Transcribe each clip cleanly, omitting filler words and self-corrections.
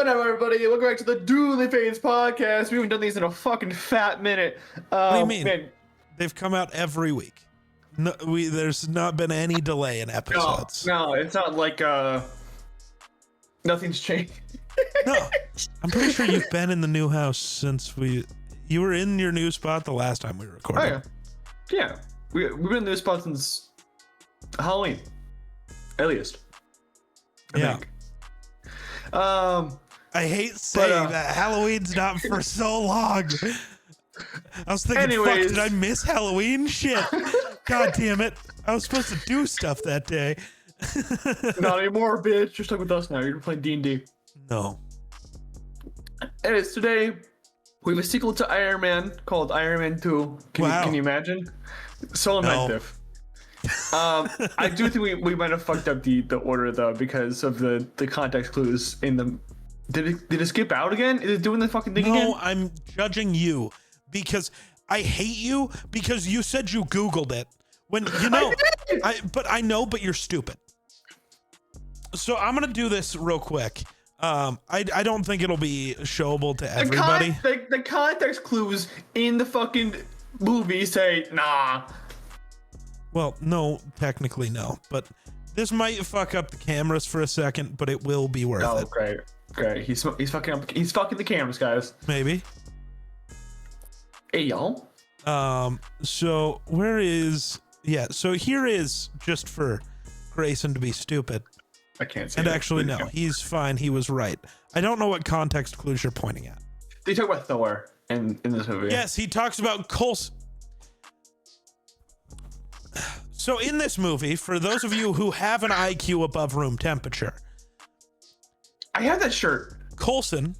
going on, everybody? Welcome back to the Dueling Pages podcast. We haven't done these in a fucking fat minute. What do you mean? Man, They've come out every week. No, there's not been any delay in episodes. no, it's not like nothing's changed. No, I'm pretty sure you've been in the new house since you were in your new spot the last time we recorded. Oh, yeah. We've been in this spot since Halloween, at least. I think. I hate saying that Halloween's not for so long. I was thinking, fuck, did I miss Halloween? Shit. God damn it. I was supposed to do stuff that day. Not anymore, bitch. You're stuck with us now. You're playing D&D. No. Anyways, today we have a sequel to Iron Man called Iron Man 2. Can you imagine? So inventive. I do think we might have fucked up the order though because of the context clues in the. Did it skip out again? Is it doing the fucking thing again? No, I'm judging you because I hate you because you said you Googled it when you know. But you're stupid. So I'm gonna do this real quick. I don't think it'll be showable to everybody. The context clues in the fucking movie say nah. Well, no, technically no, but this might fuck up the cameras for a second, but it will be worth it. Oh, great. He's fucking up. He's fucking the cameras, guys. Maybe. Hey, y'all. So where is? Yeah. So here is just for Grayson to be stupid. I can't see. And it. actually, no, he's fine. He was right. I don't know what context clues you're pointing at. They talk about Thor in this movie. Yes, he talks about Coulson. So in this movie, for those of you who have an IQ above room temperature, I have that shirt. Coulson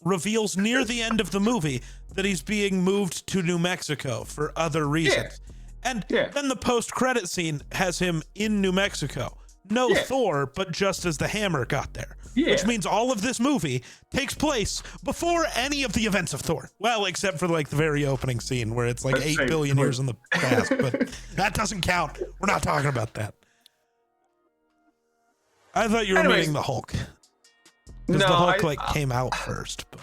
reveals near the end of the movie that he's being moved to New Mexico for other reasons. Yeah. And then the post-credit scene has him in New Mexico. No Thor, but just as the hammer got there. Yeah. Which means all of this movie takes place before any of the events of Thor. Well, except for like the very opening scene where it's like 8 billion years in the past, but that doesn't count. We're not talking about that. I thought you were meaning the Hulk. Because the Hulk came out first, but.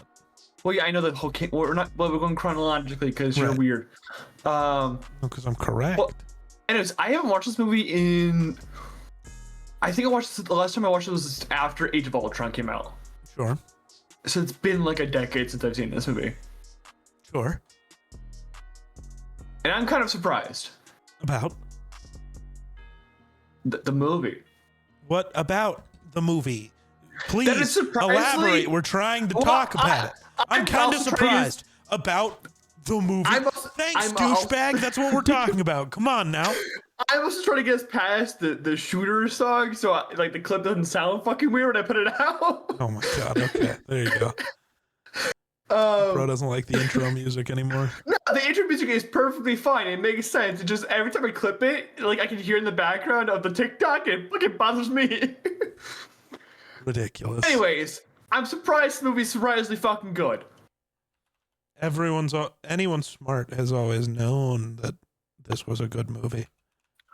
Well, yeah, I know that Hulk came. We're going chronologically because you're weird. Because I'm correct. Well, anyways, I haven't watched this movie in. I think the last time I watched it was after Age of Ultron came out. Sure. So it's been like a decade since I've seen this movie. Sure. And I'm kind of surprised. About? The movie. What about the movie? Please elaborate. We're trying to talk about it. I'm kind of surprised about the movie. Thanks, douchebag. That's what we're talking about. Come on now. I was just trying to get past the shooter song, so like the clip doesn't sound fucking weird when I put it out. Oh my god! Okay, there you go. Bro doesn't like the intro music anymore. No, the intro music is perfectly fine. It makes sense. It just every time I clip it, like I can hear in the background of the TikTok, it bothers me. Ridiculous. Anyways, I'm surprised the movie's surprisingly fucking good. Anyone smart has always known that this was a good movie.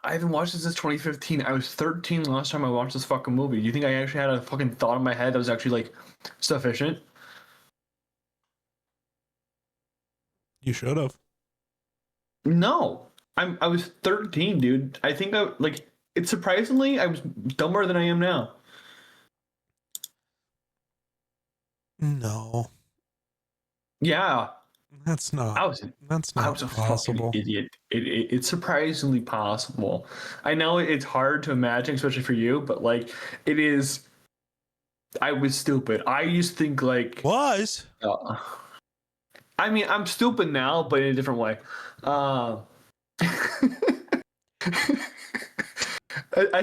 I haven't watched this since 2015. I was 13 last time I watched this fucking movie. Do you think I actually had a fucking thought in my head that was actually like sufficient? You should have. No, I was 13, dude. I think it's surprisingly I was dumber than I am now. No. Yeah. That's not possible. Fucking idiot. It's surprisingly possible. I know it's hard to imagine, especially for you, but like it is. I was stupid. I used to think like was. I mean, I'm stupid now, but in a different way. I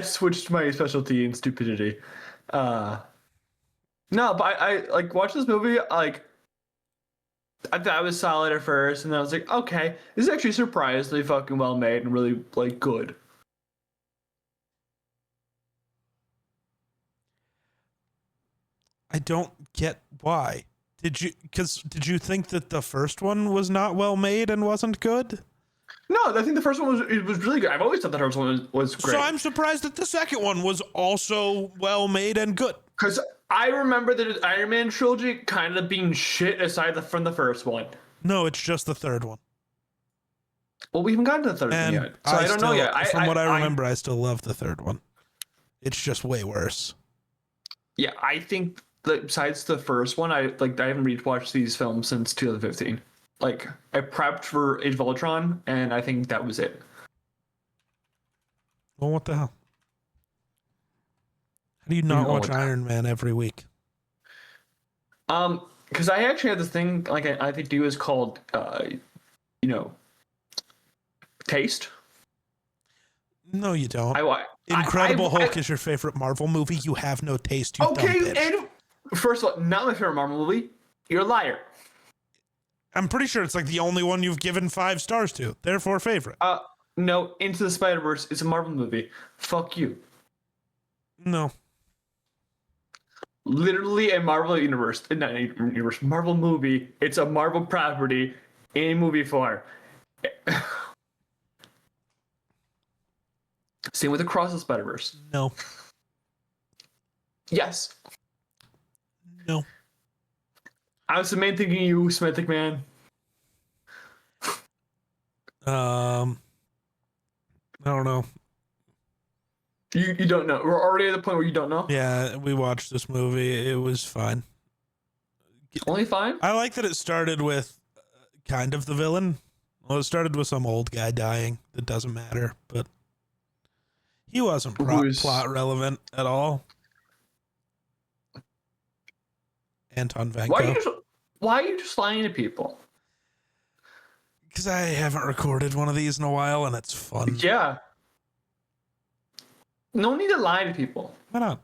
switched my specialty in stupidity. No, but I like watch this movie like. I thought it was solid at first, and then I was like, okay, this is actually surprisingly fucking well made and really, like, good. I don't get why. Did you think that the first one was not well made and wasn't good? No, I think the first one was really good. I've always thought the first one was great. So I'm surprised that the second one was also well made and good. Because I remember the Iron Man trilogy kind of being shit from the first one. No, it's just the third one. Well, we haven't gotten to the third one yet, so I don't know yet. From what I remember, I still love the third one. It's just way worse. Yeah, I think that besides the first one, I haven't rewatched these films since 2015. Like, I prepped for Age of Ultron, and I think that was it. Well, what the hell? How do you not watch Iron Man every week? Because I actually have this thing like I think do is called taste. No, you don't. Incredible Hulk is your favorite Marvel movie. You have no taste. You okay, and first of all, not my favorite Marvel movie. You're a liar. I'm pretty sure it's like the only one you've given 5 stars to. Therefore, favorite. No, Into the Spider-Verse is a Marvel movie. Fuck you. No. Literally a Marvel universe, not a universe, Marvel movie. It's a Marvel property in movie form. Same with Across the Spider-Verse. No. Yes. No. I was thinking you, Semantic Man. I don't know. You don't know. We're already at the point where you don't know? Yeah, we watched this movie. It was fine. Only fine? I like that it started with kind of the villain. Well, it started with some old guy dying. That doesn't matter, but he wasn't plot relevant at all. Anton Vanko. Why are you just lying to people? Because I haven't recorded one of these in a while, and it's fun. Yeah. No need to lie to people. Why not?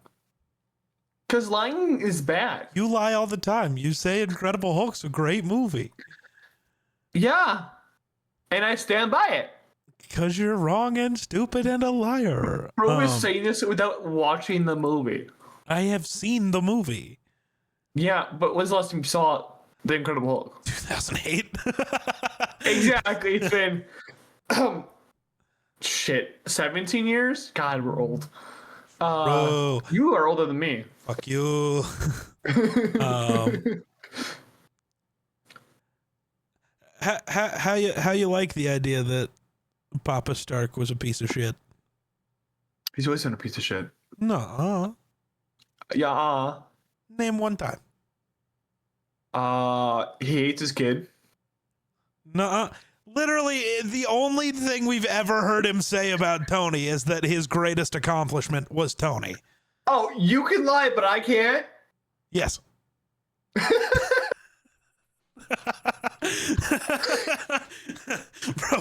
Because lying is bad. You lie all the time. You say Incredible Hulk's a great movie. Yeah. And I stand by it. Because you're wrong and stupid and a liar. Bro is saying this without watching the movie. I have seen the movie. Yeah, but when's the last time you saw The Incredible Hulk? 2008. Exactly. It's been 17 years? God, we're old. Bro. You are older than me. Fuck you. How you like the idea that Papa Stark was a piece of shit? He's always been a piece of shit. No. Yeah. Name one time. He hates his kid. No. Literally, the only thing we've ever heard him say about Tony is that his greatest accomplishment was Tony. Oh, you can lie, but I can't? Yes. Bro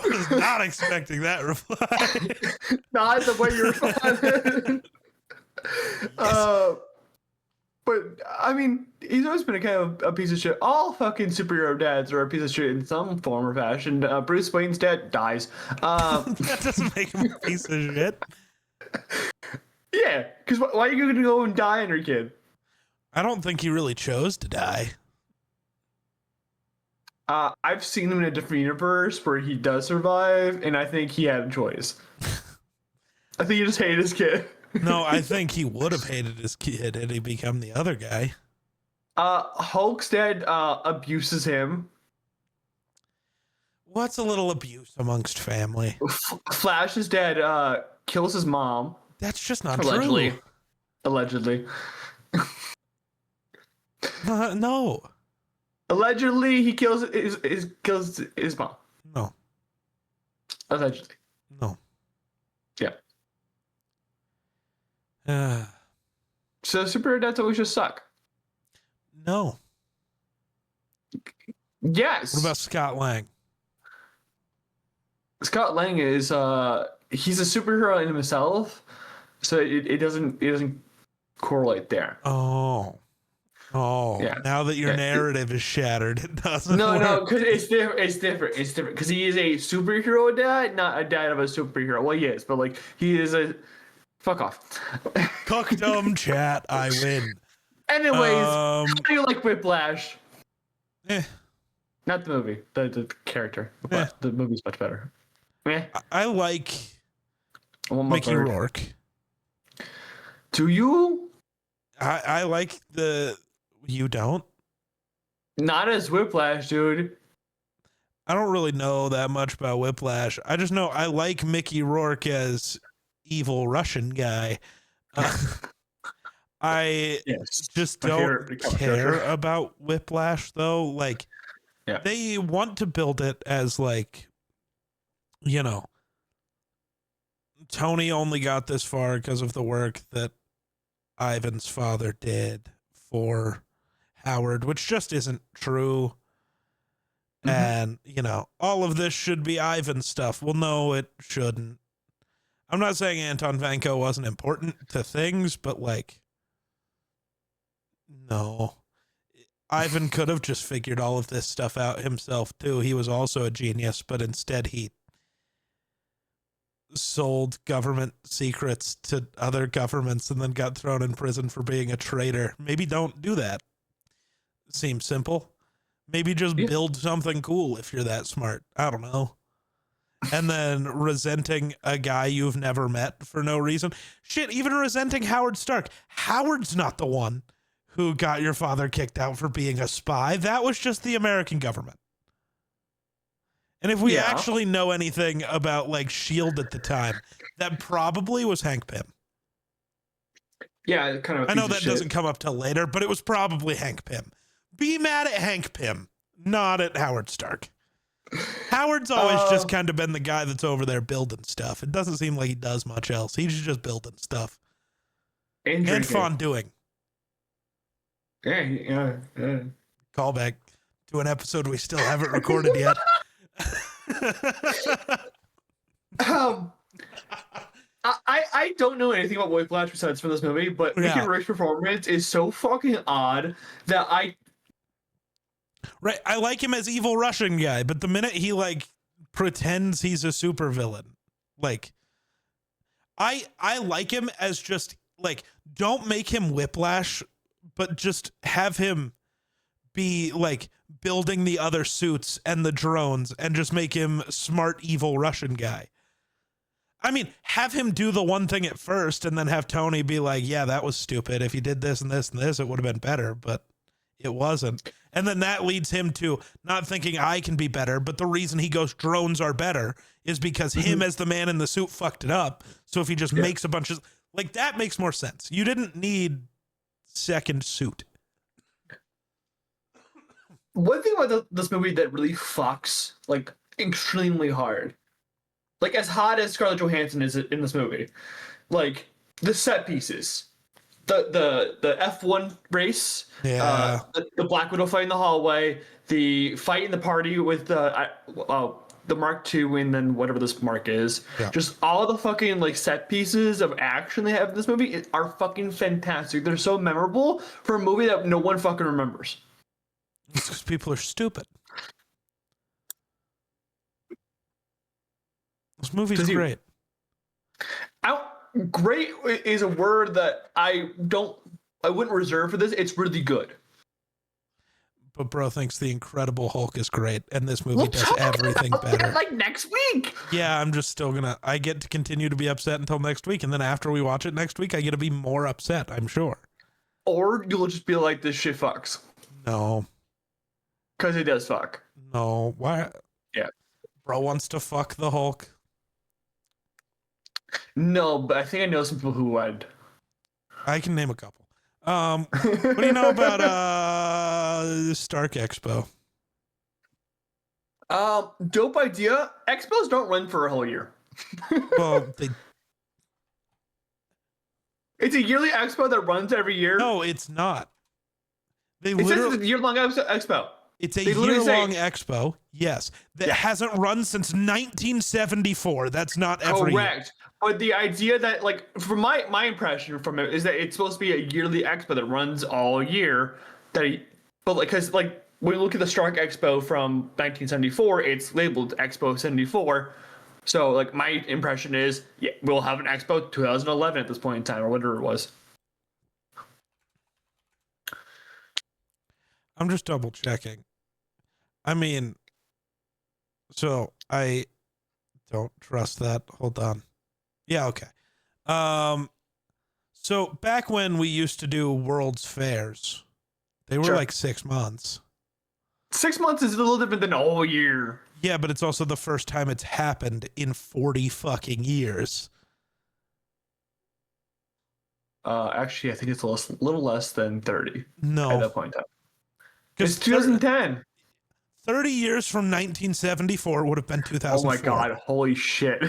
was not expecting that reply. Not the way you responded. But I mean, he's always been a kind of a piece of shit. All fucking superhero dads are a piece of shit in some form or fashion. Bruce Wayne's dad dies. That doesn't make him a piece of shit. Yeah, because why are you going to go and die on your kid? I don't think he really chose to die. I've seen him in a different universe where he does survive, and I think he had a choice. I think he just hated his kid. No, I think he would have hated his kid had he become the other guy. Hulk's dad abuses him. What's a little abuse amongst family? Flash's dad kills his mom. That's just not allegedly. true. Allegedly. No. Allegedly, he kills his mom. No. Allegedly. No. Yeah. So superhero dads always just suck. No. Yes. What about Scott Lang? Scott Lang is he's a superhero in himself, so it doesn't correlate there. Oh, yeah. Now that your narrative is shattered, it doesn't. No, because it's different. It's different because he is a superhero dad, not a dad of a superhero. Well, he is, but like he is a. Fuck off. Cuckdom chat. I win. Anyways, how do you like Whiplash? Not the movie, the character. The movie's much better. I like Mickey Rourke. Do you? I like the. You don't? Not as Whiplash, dude. I don't really know that much about Whiplash. I just know I like Mickey Rourke as evil Russian guy. I Yes, just my don't favorite care about Whiplash though. Like, yeah, they want to build it as like, you know, Tony only got this far because of the work that Ivan's father did for Howard, which just isn't true. And, you know, all of this should be Ivan stuff. Well, no, it shouldn't. I'm not saying Anton Vanko wasn't important to things, but like, no. Ivan could have just figured all of this stuff out himself too. He was also a genius, but instead he sold government secrets to other governments and then got thrown in prison for being a traitor. Maybe don't do that. Seems simple. Maybe just build something cool if you're that smart. I don't know. And then resenting a guy you've never met for no reason. Shit, even resenting Howard Stark. Howard's not the one who got your father kicked out for being a spy. That was just the American government. And if we actually know anything about like S.H.I.E.L.D. at the time, that probably was Hank Pym. Yeah, kind of. I know that doesn't come up till later, but it was probably Hank Pym. Be mad at Hank Pym, not at Howard Stark. Howard's always just kind of been the guy that's over there building stuff. It doesn't seem like he does much else. He's just building stuff. And fondue. Yeah. Callback to an episode we still haven't recorded yet. I don't know anything about Whiplash besides from this movie, but Mickey Rourke's performance is so fucking odd that Right, I like him as evil Russian guy, but the minute he like pretends he's a supervillain, like I like him as just like, don't make him Whiplash, but just have him be like building the other suits and the drones and just make him smart evil Russian guy. I mean, have him do the one thing at first and then have Tony be like, yeah, that was stupid. If you did this and this and this, it would have been better, but it wasn't. And then that leads him to not thinking I can be better, but the reason he goes drones are better is because him as the man in the suit fucked it up. So if he just makes a bunch of like, that makes more sense. You didn't need second suit. One thing about this movie that really fucks like extremely hard, like as hot as Scarlett Johansson is in this movie, like the set pieces, the F1 race, the Black Widow fight in the hallway, the fight in the party with the Mark II and then whatever this Mark is, just all the fucking like set pieces of action they have in this movie are fucking fantastic. They're so memorable for a movie that no one fucking remembers. It's because people are stupid. This movie's great. Great is a word that I wouldn't reserve for this. It's really good. But bro thinks the Incredible Hulk is great, and this movie does everything better. Like next week. Yeah, I'm just still I get to continue to be upset until next week, and then after we watch it next week, I get to be more upset, I'm sure. Or you'll just be like, this shit fucks. No. Because it does fuck. No. Why? Yeah. Bro wants to fuck the Hulk. No, but I think I know some people who would. I can name a couple. What do you know about Stark Expo? Dope idea. Expos don't run for a whole year. Well, it's a yearly expo that runs every year. No, it's not. It says it's a year-long expo. It's a year-long expo, yes, that hasn't run since 1974. That's not every year. But the idea that, like, from my impression from it is that it's supposed to be a yearly expo that runs all year. Because when you look at the Stark Expo from 1974, it's labeled Expo 74. So, like, my impression is, we'll have an Expo 2011 at this point in time, or whatever it was. I'm just double checking. I mean, so I don't trust that. Hold on. Yeah, okay. So back when we used to do World's Fairs, they were like 6 months. 6 months is a little different than a whole year. Yeah, but it's also the first time it's happened in 40 fucking years. Actually, I think it's a little less than 30. No. At that point in time. It's 2010. 30 years from 1974 would have been 2004. Oh my god, holy shit.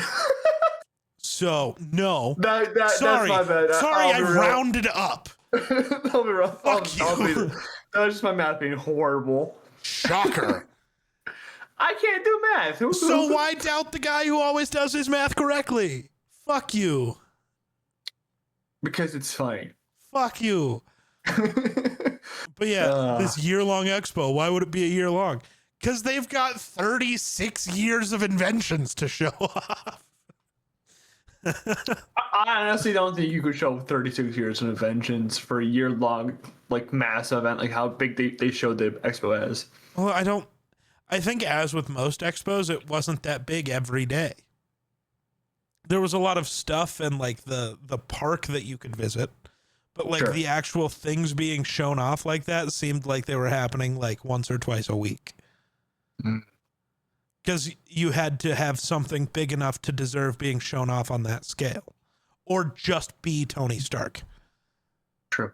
So, no. Sorry, that's my bad. Sorry, I rounded up. I'll be wrong. Fuck you. That was just my math being horrible. Shocker. I can't do math. So why doubt the guy who always does his math correctly? Fuck you. Because it's funny. Fuck you. But yeah, this year-long expo, why would it be a year long? Because they've got 36 years of inventions to show off. I honestly don't think you could show 36 years of inventions for a year-long, like, mass event, like how big they showed the expo as. Well, I think as with most expos, it wasn't that big every day. There was a lot of stuff and like the park that you could visit, but like the actual things being shown off like that seemed like they were happening like once or twice a week. Because you had to have something big enough to deserve being shown off on that scale, or just be Tony Stark. True.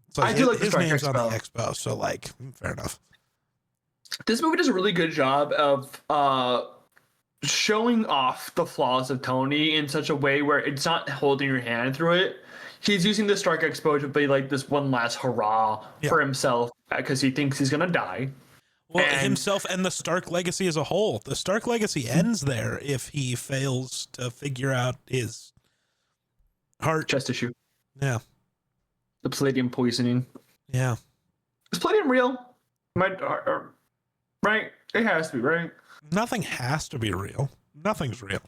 So I do like the his Stark name's Expo. on the expo, so like fair enough. This movie does a really good job of showing off the flaws of Tony in such a way where it's not holding your hand through it. He's using the Stark Expo to be like this one last hurrah for himself because he thinks he's gonna die. Well, himself and the Stark legacy as a whole. The Stark legacy ends there if he fails to figure out his heart. Chest issue. Yeah. The palladium poisoning. Yeah. Is palladium real? Right? It has to be, right? Nothing has to be real. Nothing's real.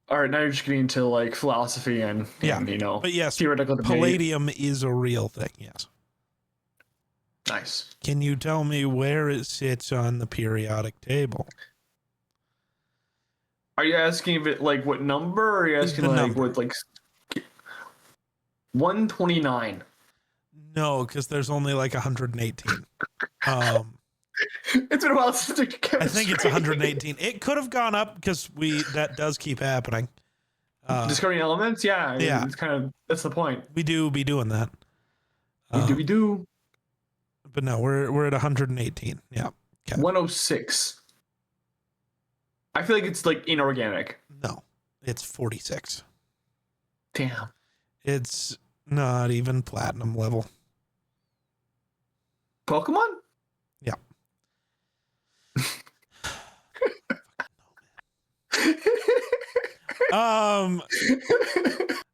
All right, now you're just getting into like philosophy and you know, but yes, theoretical debate. Palladium is a real thing. Yes. Nice. Can you tell me where it sits on the periodic table? Are you asking if it like what number, or are you asking what like 129? No, because there's only like 118. It's been a while since I think it's 118. It could have gone up because that does keep happening. Discovering elements, yeah. It's kind of that's the point. We do be doing that. We do. But no, we're at 118. Yeah. Okay. 106. I feel like it's like inorganic. No, it's 46. Damn. It's not even platinum level. Pokemon? Yeah. I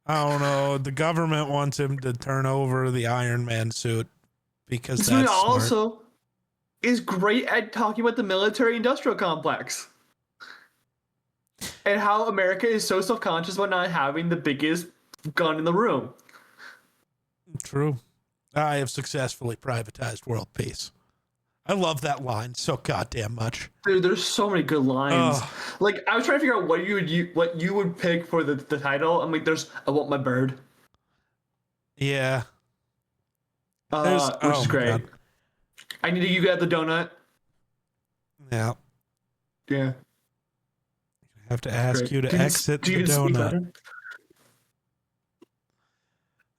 don't know. The government wants him to turn over the Iron Man suit because this that's movie smart. also is great at talking about the military-industrial complex and how America is so self-conscious about not having the biggest gun in the room. True. I have successfully privatized world peace. I love that line so goddamn much. Dude, there's so many good lines. Like, I was trying to figure out what you would pick for the title. I'm like, I want my bird. Yeah. Which is great. God. I need you got the donut. Yeah. Yeah. I have to ask you to exit the speak donut. better?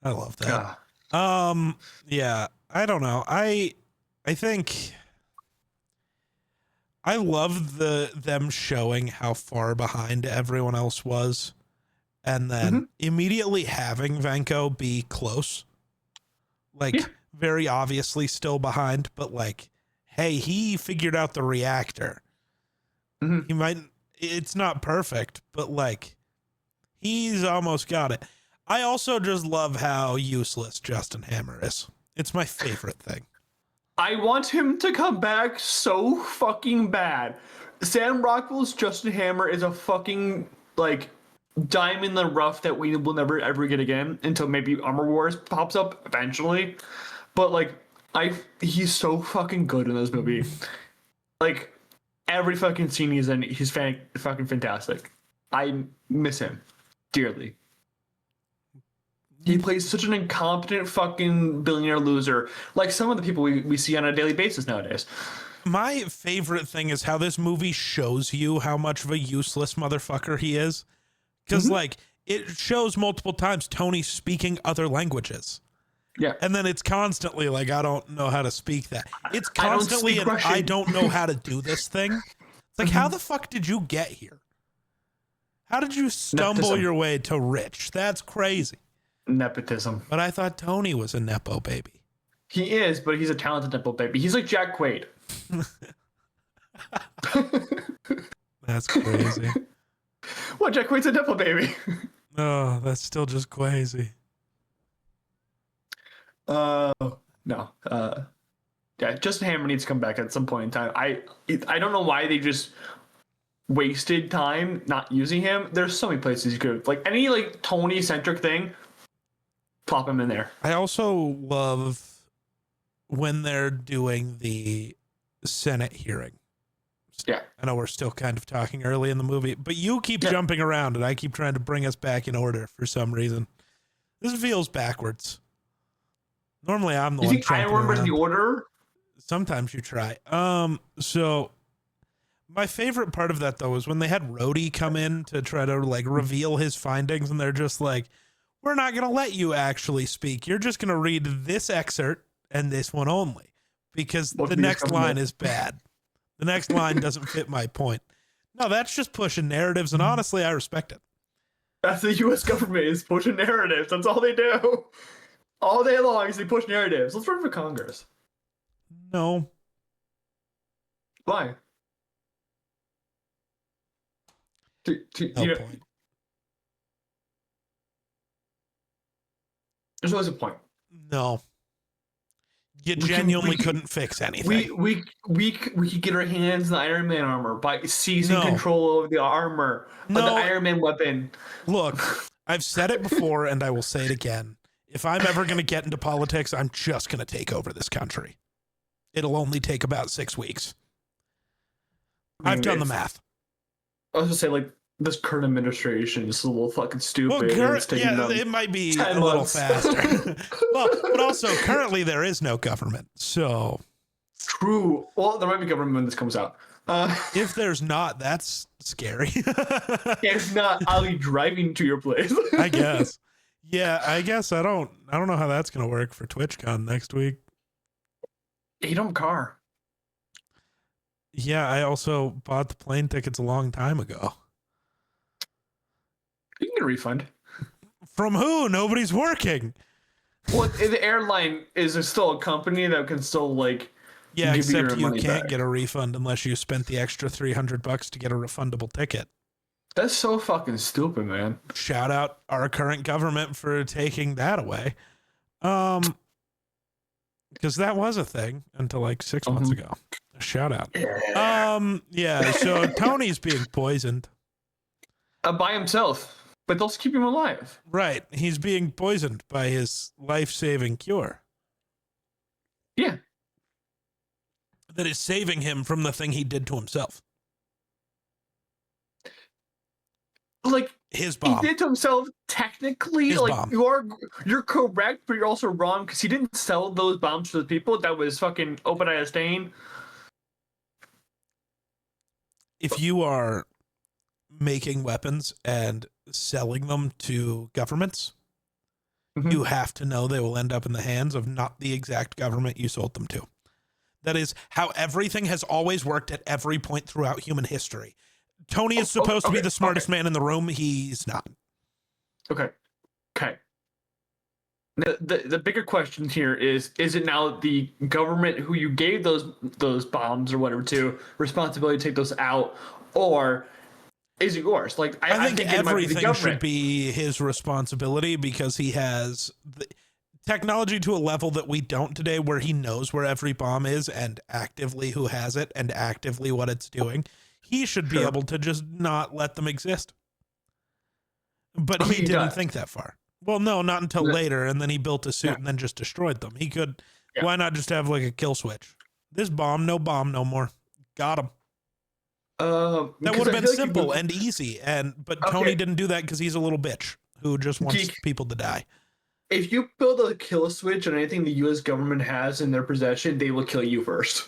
I love that. Yeah, I don't know. I think I love them showing how far behind everyone else was, and then immediately having Vanko be close. Like very obviously still behind, but like, hey, he figured out the reactor. He might it's not perfect, but like he's almost got it. I also just love how useless Justin Hammer is. It's my favorite thing. I want him to come back so fucking bad. Sam Rockwell's Justin Hammer is a fucking like diamond in the rough that we will never ever get again until maybe Armor Wars pops up eventually. But like he's so fucking good in this movie. Like every fucking scene he's in, he's fucking fantastic. I miss him. dearly. He plays such an incompetent fucking billionaire loser, like some of the people we see on a daily basis nowadays. My favorite thing is how this movie shows you how much of a useless motherfucker he is. Because, like, it shows multiple times Tony speaking other languages. Yeah. And then it's constantly like, I don't know how to speak that. It's constantly I don't know how to do this thing. It's like, how the fuck did you get here? How did you stumble your way to rich? That's crazy. Nepotism. But I thought Tony was a Nepo baby. He is, but he's a talented Nepo baby. He's like Jack Quaid. That's crazy. What? Jack Quaid's a Nepo baby. Oh, that's still just crazy. No. Yeah, Justin Hammer needs to come back at some point in time. I don't know why they just wasted time not using him. There's so many places you could, like, any like Tony centric thing, plop him in there. I also love when they're doing the Senate hearing. Yeah. I know we're still kind of talking early in the movie, but you keep jumping around and I keep trying to bring us back in order for some reason. This feels backwards. Normally I'm the one jumping around. I remember the order? Sometimes you try. So my favorite part of that though is when they had Rhodey come in to try to like reveal his findings, and they're just like, we're not going to let you actually speak. You're just going to read this excerpt and this one only, because the next line is bad. The next line doesn't fit my point. No, that's just pushing narratives, and honestly, I respect it. That's the U.S. government, is pushing narratives. That's all they do. All day long is they push narratives. Let's run for Congress. No. Why? No point. There's always a point. No. You genuinely couldn't fix anything. We could get our hands in the Iron Man armor by seizing control over the armor of the Iron Man weapon. Look, I've said it before and I will say it again. If I'm ever going to get into politics, I'm just going to take over this country. It'll only take about 6 weeks. I've done the math. I was going to say, like, this current administration is a little fucking stupid. Well, it might be a little faster. Well, but also currently there is no government, so true. Well, there might be government when this comes out. If there's not, that's scary. If not, I'll be driving to your place. I guess. Yeah, I guess I don't know how that's gonna work for TwitchCon next week. You don't have a car. Yeah, I also bought the plane tickets a long time ago. You can get a refund. From who? Nobody's working. Well, the airline is still a company that can still, like, yeah, give except you can't back. get a refund unless you spent the extra $300 to get a refundable ticket. That's so fucking stupid, man. Shout out our current government for taking that away. Because that was a thing until like 6 months ago. Shout out. Yeah, so Tony's being poisoned. By himself. But they'll keep him alive. Right. He's being poisoned by his life-saving cure. Yeah. That is saving him from the thing he did to himself. Like, his bomb. He did to himself technically. His like, bomb. You're correct, but you're also wrong, because he didn't sell those bombs to the people. That was fucking Obadiah Stane. If you are making weapons and selling them to governments, you have to know they will end up in the hands of not the exact government you sold them to. That is how everything has always worked at every point throughout human history. Tony is supposed to be the smartest man in the room. He's not. Okay. The bigger question here is it now the government who you gave those bombs or whatever to responsibility to take those out, or is it yours? Like, I think everything should be his responsibility, because he has the technology to a level that we don't today, where he knows where every bomb is and actively who has it and actively what it's doing. He should be able to just not let them exist. But he didn't think that far. Well, no, not until later, and then he built a suit and then just destroyed them. He could, why not just have like a kill switch? This bomb, no more. Got him. That would have been like simple and easy, but Tony didn't do that because he's a little bitch who just wants people to die. If you build a kill switch on anything the U.S. government has in their possession, they will kill you first.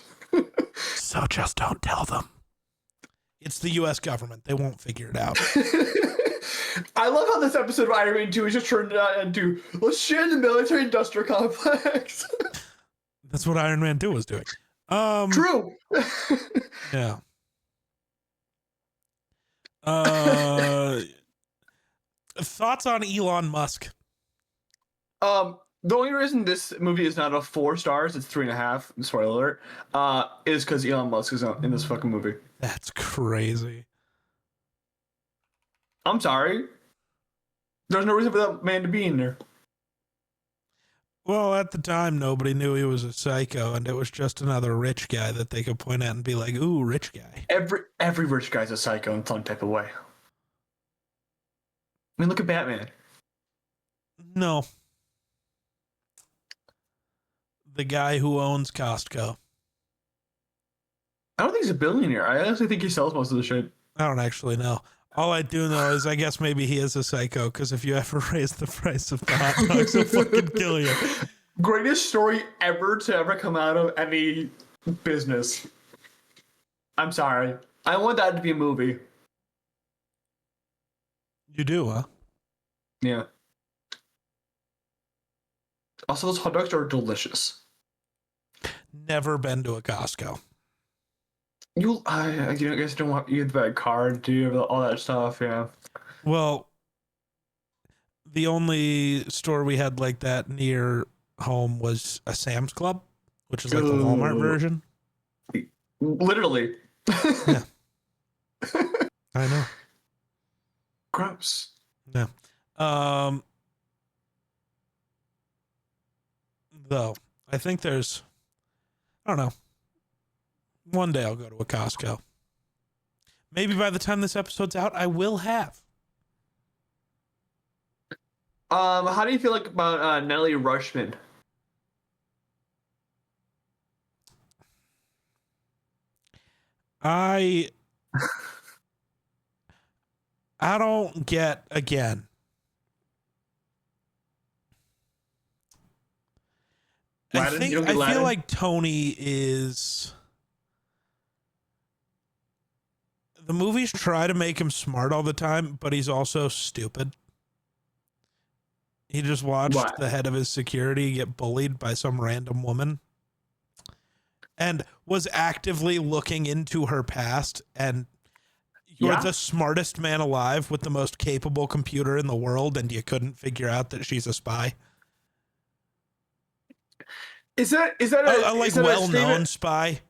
So just don't tell them. It's the U.S. government. They won't figure it out. I love how this episode of Iron Man 2 is just turned into, let's share the military-industrial complex. That's what Iron Man 2 was doing. True. Yeah. Thoughts on Elon Musk? The only reason this movie is not a 4 stars, it's 3.5, spoiler alert, is because Elon Musk is in this fucking movie. That's crazy. I'm sorry. There's no reason for that man to be in there. Well, at the time, nobody knew he was a psycho, and it was just another rich guy that they could point at and be like, ooh, rich guy. Every rich guy's a psycho in some type of way. I mean, look at Batman. No. The guy who owns Costco. I don't think he's a billionaire. I honestly think he sells most of the shit. I don't actually know. All I do know is I guess maybe he is a psycho, because if you ever raise the price of the hot dogs, he'll fucking kill you. Greatest story ever to ever come out of any business. I'm sorry. I want that to be a movie. You do, huh? Yeah. Also, those hot dogs are delicious. Never been to a Costco. I guess you don't want you the card, do you? All that stuff, yeah. Well, the only store we had like that near home was a Sam's Club, which is like the Walmart version. Literally. Yeah. I know. Gross. Yeah. Though I think there's, I don't know. One day I'll go to a Costco. Maybe by the time this episode's out, I will have. How do you feel like about Natalie Rushman? I don't get, again. I feel like Tony is. The movies try to make him smart all the time, but he's also stupid. He just watched the head of his security get bullied by some random woman and was actively looking into her past. And you're the smartest man alive with the most capable computer in the world, and you couldn't figure out that she's a spy. Is that a well-known spy?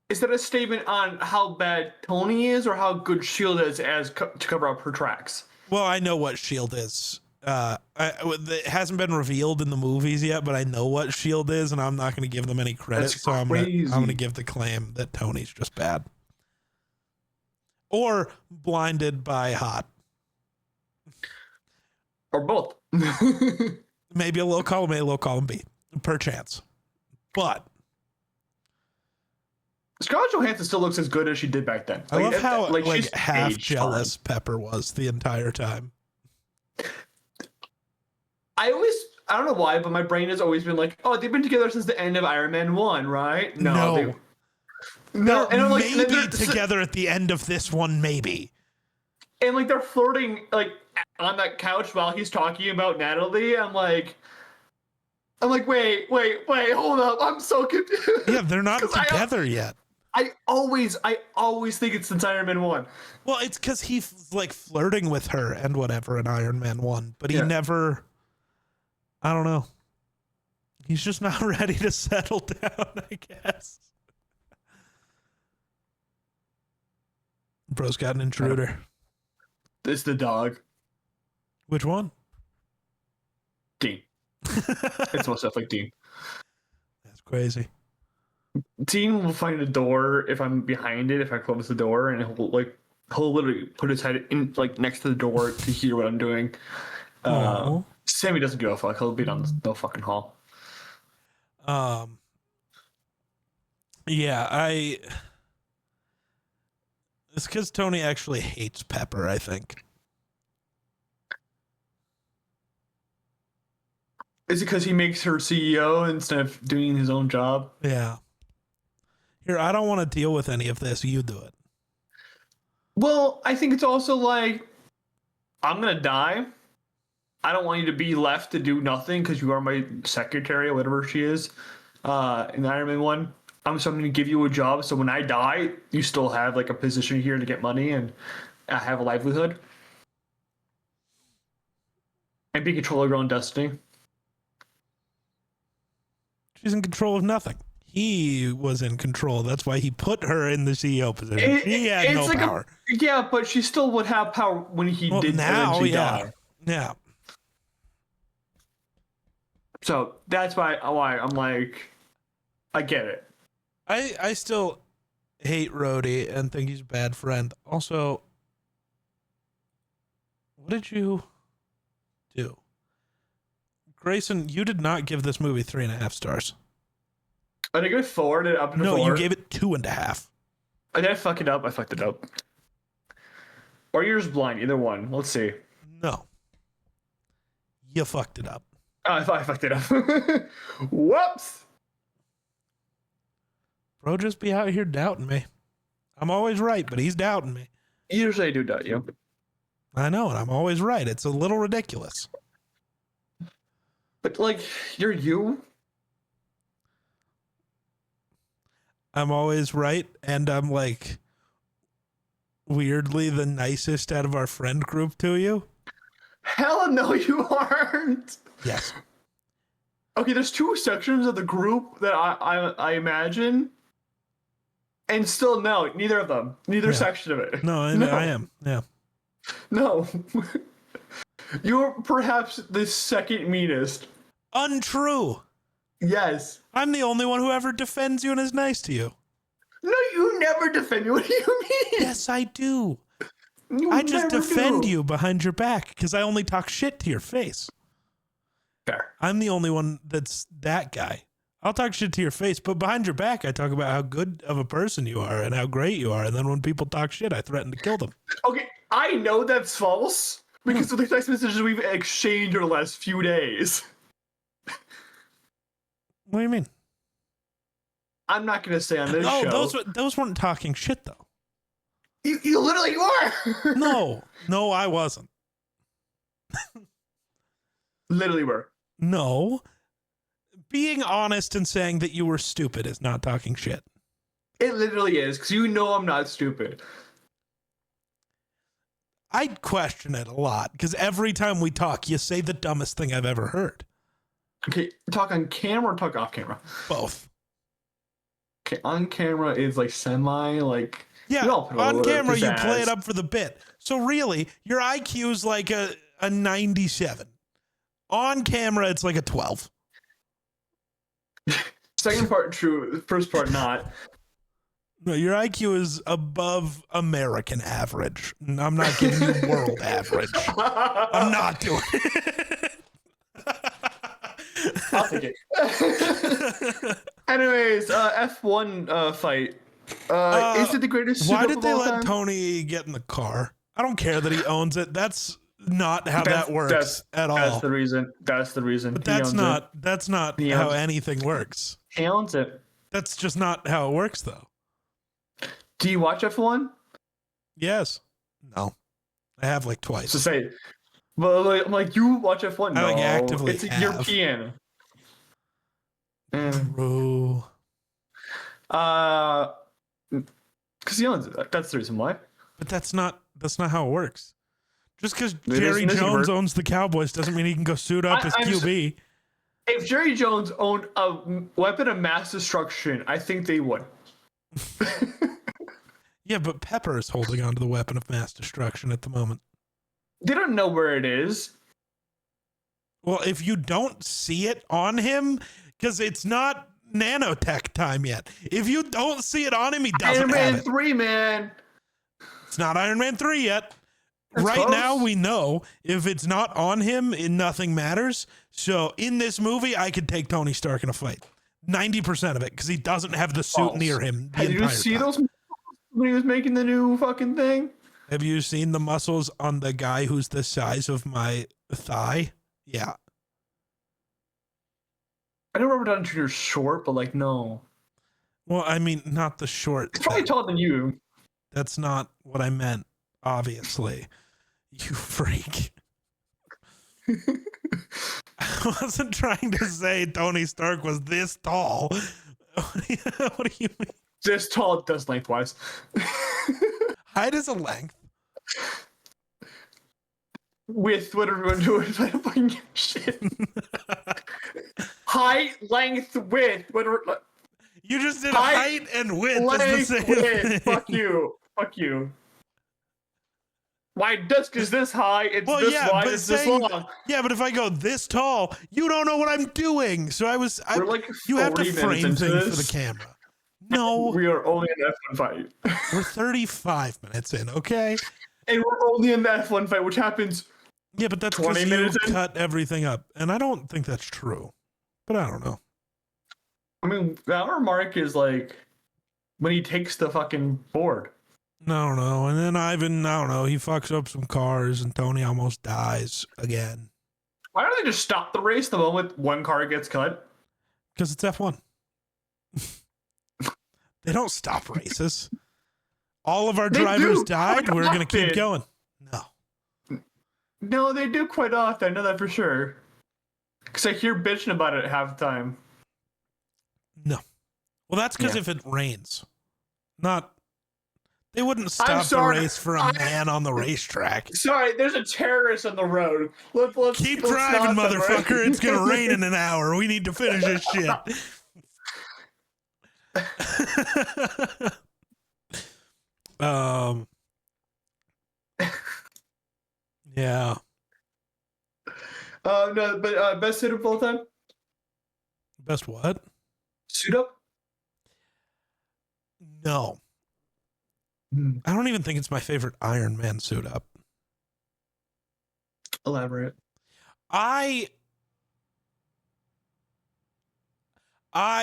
Is that a statement on how bad Tony is, or how good S.H.I.E.L.D. is to cover up her tracks? Well, I know what S.H.I.E.L.D. is. It hasn't been revealed in the movies yet, but I know what S.H.I.E.L.D. is, and I'm not going to give them any credit. So I'm going to give the claim that Tony's just bad, or blinded by hot, or both. Maybe a low column A, low column B, per chance, but. Scarlett Johansson still looks as good as she did back then. I love how half jealous Pepper was the entire time. I don't know why, but my brain has always been like, oh, they've been together since the end of Iron Man 1, right? No. No. And like, maybe together at the end of this one, maybe. And like they're flirting like on that couch while he's talking about Natalie. I'm like, wait, hold up. I'm so confused. Yeah, they're not together yet. I always think it's since Iron Man 1. Well, it's because he's like flirting with her and whatever in Iron Man 1, but he never, I don't know. He's just not ready to settle down, I guess. Bro's got an intruder. It's the dog. Which one? Dean. It's most definitely Dean. That's crazy. Dean will find a door if I'm behind it, if I close the door, and he'll literally put his head in like next to the door to hear what I'm doing. Sammy doesn't give a fuck. He'll be down the fucking hall. Yeah, It's because Tony actually hates Pepper, I think. Is it because he makes her CEO instead of doing his own job? Yeah. Here, I don't want to deal with any of this. You do it. Well, I think it's also like, I'm going to die. I don't want you to be left to do nothing because you are my secretary or whatever she is in the Iron Man 1. So I'm going to give you a job. So when I die, you still have like a position here to get money and have a livelihood. And be in control of your own destiny. She's in control of nothing. He was in control. That's why he put her in the CEO position. He had no power. Yeah, but she still would have power when he did eventually die. Yeah. So that's why I'm like, I get it. I still hate Rhodey and think he's a bad friend. Also, what did you do? Grayson, you did not give this movie 3.5 stars. I think I forwarded it up to 4. No, you gave it 2.5. Did I fuck it up? I fucked it up. Or you're just blind. Either one. Let's see. No. You fucked it up. Oh, I thought I fucked it up. Whoops. Bro, just be out here doubting me. I'm always right, but he's doubting me. Usually I do doubt you. I know, and I'm always right. It's a little ridiculous. But, like, you're you? I'm always right, and I'm, like, weirdly the nicest out of our friend group to you. Hell no, you aren't. Yes. Okay, there's 2 sections of the group that I imagine. And still, no, neither of them. Neither section of it. No, I am. Yeah. No. You're perhaps the second meanest. Untrue. Yes. I'm the only one who ever defends you and is nice to you. No, you never defend me. What do you mean? Yes, I do. You I just defend do. you behind your back because I only talk shit to your face. Fair. I'm the only one that's that guy. I'll talk shit to your face, but behind your back, I talk about how good of a person you are and how great you are. And then when people talk shit, I threaten to kill them. Okay, I know that's false because of the text messages we've exchanged over the last few days. What do you mean? I'm not going to say on this show. Oh, those weren't talking shit, though. You literally were. No, I wasn't. Literally were. No. Being honest and saying that you were stupid is not talking shit. It literally is, because you know I'm not stupid. I question it a lot, because every time we talk, you say the dumbest thing I've ever heard. Okay, talk on camera or talk off camera? Both. Okay, on camera is like semi, like... Yeah, on camera you play it up for the bit. So really, your IQ is like a 97. On camera, it's like a 12. Second part true, first part not. No, your IQ is above American average. I'm not giving you world average. I'm not doing it. I'll take it. Anyways, F1 fight. Is it the greatest? Why did they let Tony get in the car? I don't care that he owns it. That's not how that works at all. That's the reason. But that's not how anything works. He owns it. That's just not how it works, though. Do you watch F1? Yes. No. I have like twice. So say, well, I'm like, you watch F1? No, I like actively it's European. True. Because he owns it. That's the reason why. But that's not how it works. Just because Jerry Jones owns the Cowboys doesn't mean he can go suit up as QB. If Jerry Jones owned a weapon of mass destruction, I think they would. Yeah, but Pepper is holding on to the weapon of mass destruction at the moment. They don't know where it is. Well, if you don't see it on him, because it's not nanotech time yet. If you don't see it on him, he doesn't have it. Iron Man 3, man. It's not Iron Man 3 yet. That's right close. now, we know if it's not on him, nothing matters. So in this movie, I could take Tony Stark in a fight. 90% of it, because he doesn't have the suit near him. Did you see those? when he was making the new fucking thing. Have you seen the muscles on the guy who's the size of my thigh? Yeah. I don't remember Downey Jr. short, but like, no. Well, I mean, not the short. He's probably taller than you. That's not what I meant, obviously. You freak. I wasn't trying to say Tony Stark was this tall. What do you mean? This tall does lengthwise. Height is a length. With whatever you want to do fucking shit. Height, length, width. Whatever. You just did height and width. Length, is the same width. thing. Fuck you. Fuck you. My desk is this high, it's this wide, it's this long. Yeah, but if I go this tall, you don't know what I'm doing. So We're like you have to 40 frame minutes things into for the this. camera. No, We are only in F1 fight. we're 35 minutes in, okay? And we're only in the F1 fight, which happens. Yeah, but that's 20 because you minutes in? cut everything up. And I don't think that's true. But I don't know. I mean, our mark is like when he takes the fucking board. No, no. And then Ivan, I don't know, he fucks up some cars and Tony almost dies again. Why don't they just stop the race the moment one car gets cut? Because it's F1. They don't stop races. All of our They drivers do died. quite We're going to keep often. going. No. No, they do quite often. I know that for sure. Because I hear bitching about it half the time. No. Well, that's because Yeah. if it rains, not. They wouldn't stop the sorry. race for a man on the racetrack. Sorry, there's a terrorist on the road. Let's Keep let's driving, not separate. motherfucker. It's going to rain in an hour. We need to finish this shit. Yeah. No, but best suit up all the time? Best what? Suit up? No. I don't even think it's my favorite Iron Man suit up. Elaborate. I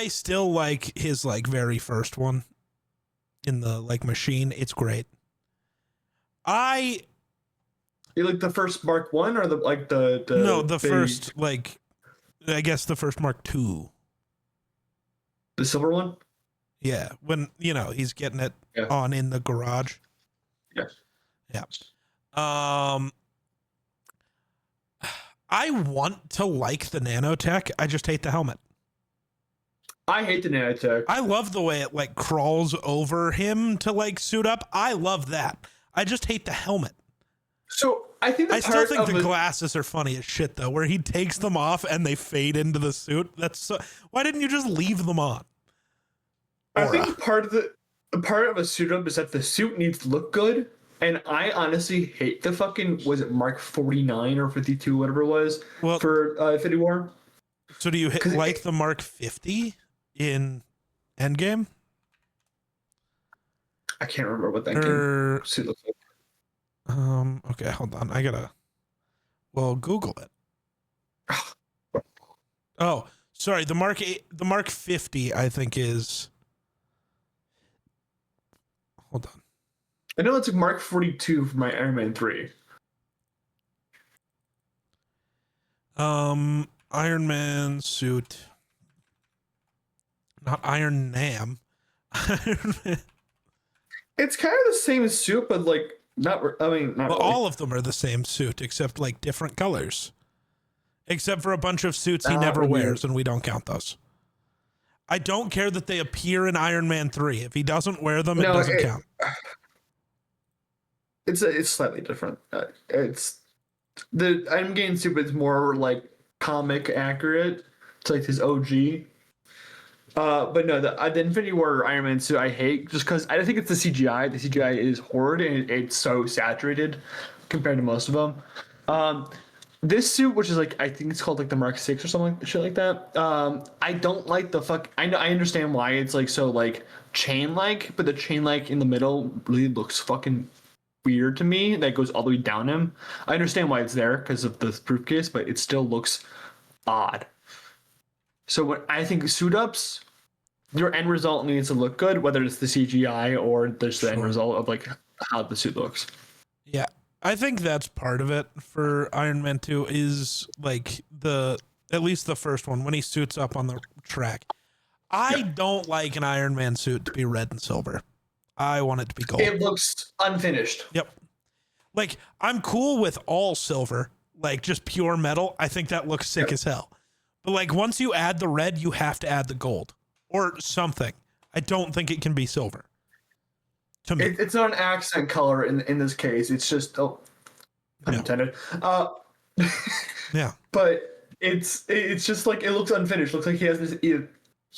still like his like very first one in the like machine. It's great. You like the first Mark 1 or the no, the big, first like I guess the first Mark 2. the silver one? Yeah, when you know he's getting it Yeah. on in the garage. Yes. Yeah. I want to like the nanotech. I just hate the helmet. I hate the nanotech. I love the way it like crawls over him to like suit up. I love that. I just hate the helmet. So I think I still think the glasses are funny as shit though, where he takes them off and they fade into the suit. That's so, why didn't you just leave them on? I think part of a suit up is that the suit needs to look good. And I honestly hate the fucking, was it Mark 49 or 52, whatever it was, for Infinity War? So do you like the Mark 50 in Endgame? I can't remember what that suit looks like. Okay, hold on. I gotta, Google it. Oh, sorry. The Mark 50, I think is, hold on. I know it's like Mark 42 for my Iron Man 3. Iron Man suit. Not Iron Nam. Iron Man. It's kind of the same suit, but like not really. All of them are the same suit except like different colors. Except for a bunch of suits he never wears, and we don't count those. I don't care that they appear in Iron Man 3. If he doesn't wear them, it doesn't count. It's slightly different. It's the Iron Man suit is more like comic accurate. It's like his OG. But no, the Infinity War Iron Man suit I hate just because I think it's the CGI. The CGI is horrid and it's so saturated compared to most of them. This suit, which is like I think it's called like the Mark 6 or something shit like that. I don't like the fuck. I understand why it's like so like chain like, but the chain like in the middle really looks fucking weird to me. That goes all the way down him. I understand why it's there because of the briefcase, but it still looks odd. So what I think suit ups your end result needs to look good, whether it's the CGI or just the end result of like how the suit looks. Yeah, I think that's part of it for Iron Man 2 is like at least the first one when he suits up on the track. I don't like an Iron Man suit to be red and silver. I want it to be gold. It looks unfinished. Yep. Like, I'm cool with all silver, like just pure metal. I think that looks sick as hell. But like once you add the red, you have to add the gold or something. I don't think it can be silver. To me. It's not an accent color in this case. It's just unintended. Yeah. But it's just like it looks unfinished. Looks like he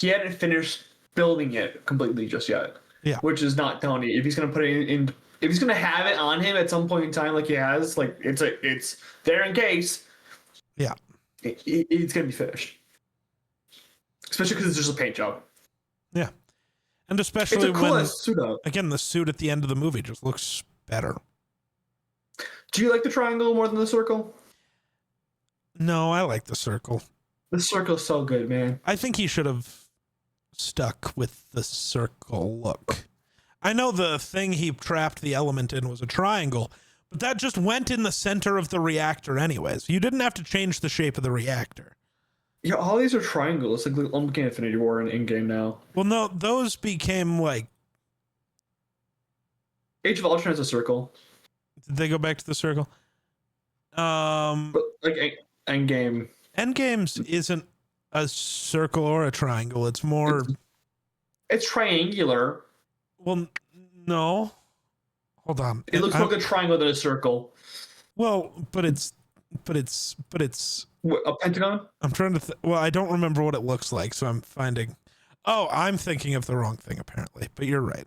hadn't finished building it completely just yet. Yeah. Which is not Tony. If he's gonna put it in if he's gonna have it on him at some point in time, like he has, like it's there in case. Yeah. It's gonna be finished. Especially because it's just a paint job. Yeah. And especially when suit again, the suit at the end of the movie just looks better. Do you like the triangle more than the circle? No, I like the circle. The circle's so good, man. I think he should have stuck with the circle look. I know the thing he trapped the element in was a triangle, but that just went in the center of the reactor anyways. You didn't have to change the shape of the reactor. Yeah, all these are triangles. Like I'm looking at Infinity War in game now. Well, no, those became like... Age of Ultron is a circle. Did they go back to the circle? But like Endgame. Endgame's isn't a circle or a triangle. It's more... It's triangular. Well, no. Hold on. It looks more like a triangle than a circle. Well, but it's what, a pentagon? I'm trying to well, I don't remember what it looks like, so I'm finding. Oh, I'm thinking of the wrong thing apparently, but you're right.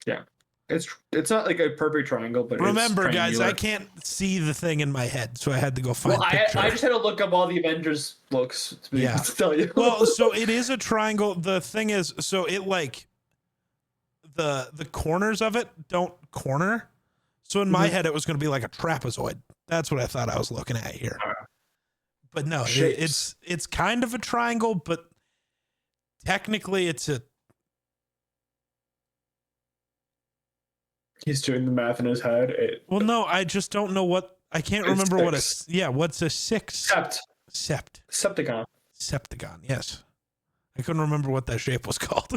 Yeah. It's not like a perfect triangle, but remember, it's guys, I can't see the thing in my head, so I had to go find. Well, I just had to look up all the Avengers looks to tell you. Well, so it is a triangle. The thing is, so it like the corners of it don't corner. So in my head, it was going to be like a trapezoid. That's what I thought I was looking at here. But no, it's kind of a triangle, but technically it's a. He's doing the math in his head. Well, no, I just don't know what. I can't remember what what's a six? Septagon. Septagon, yes. I couldn't remember what that shape was called.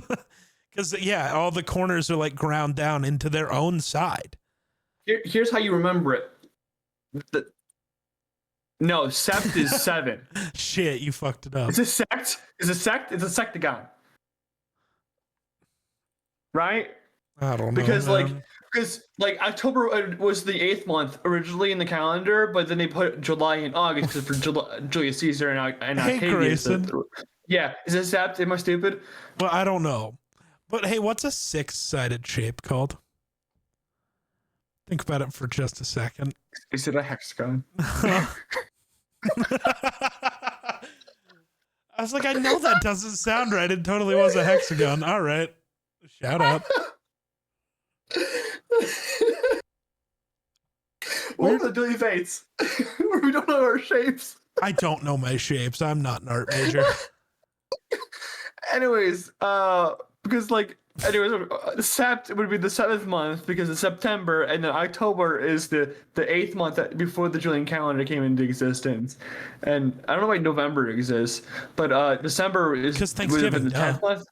Because, all the corners are like ground down into their own side. Here's how you remember it. No, sept is 7. Shit, you fucked it up. It's a sect. It's a sect. It's a sectagon. Right? I don't know. Because October was the 8th month originally in the calendar, but then they put July and August for Julius Caesar and Octavius. Yeah, is it sept? Am I stupid? Well, I don't know. But hey, what's a 6-sided shape called? Think about it for just a second. Is it a hexagon? I was like, I know that doesn't sound right. It totally was a hexagon. All right. Shout out. What are the Dilly Fates? We don't know our shapes. I don't know my shapes. I'm not an art major. Anyways, Sept would be the 7th month because it's September, and then October is the 8th month before the Julian calendar came into existence. And I don't know why November exists, but December is because Thanksgiving. The 10th month.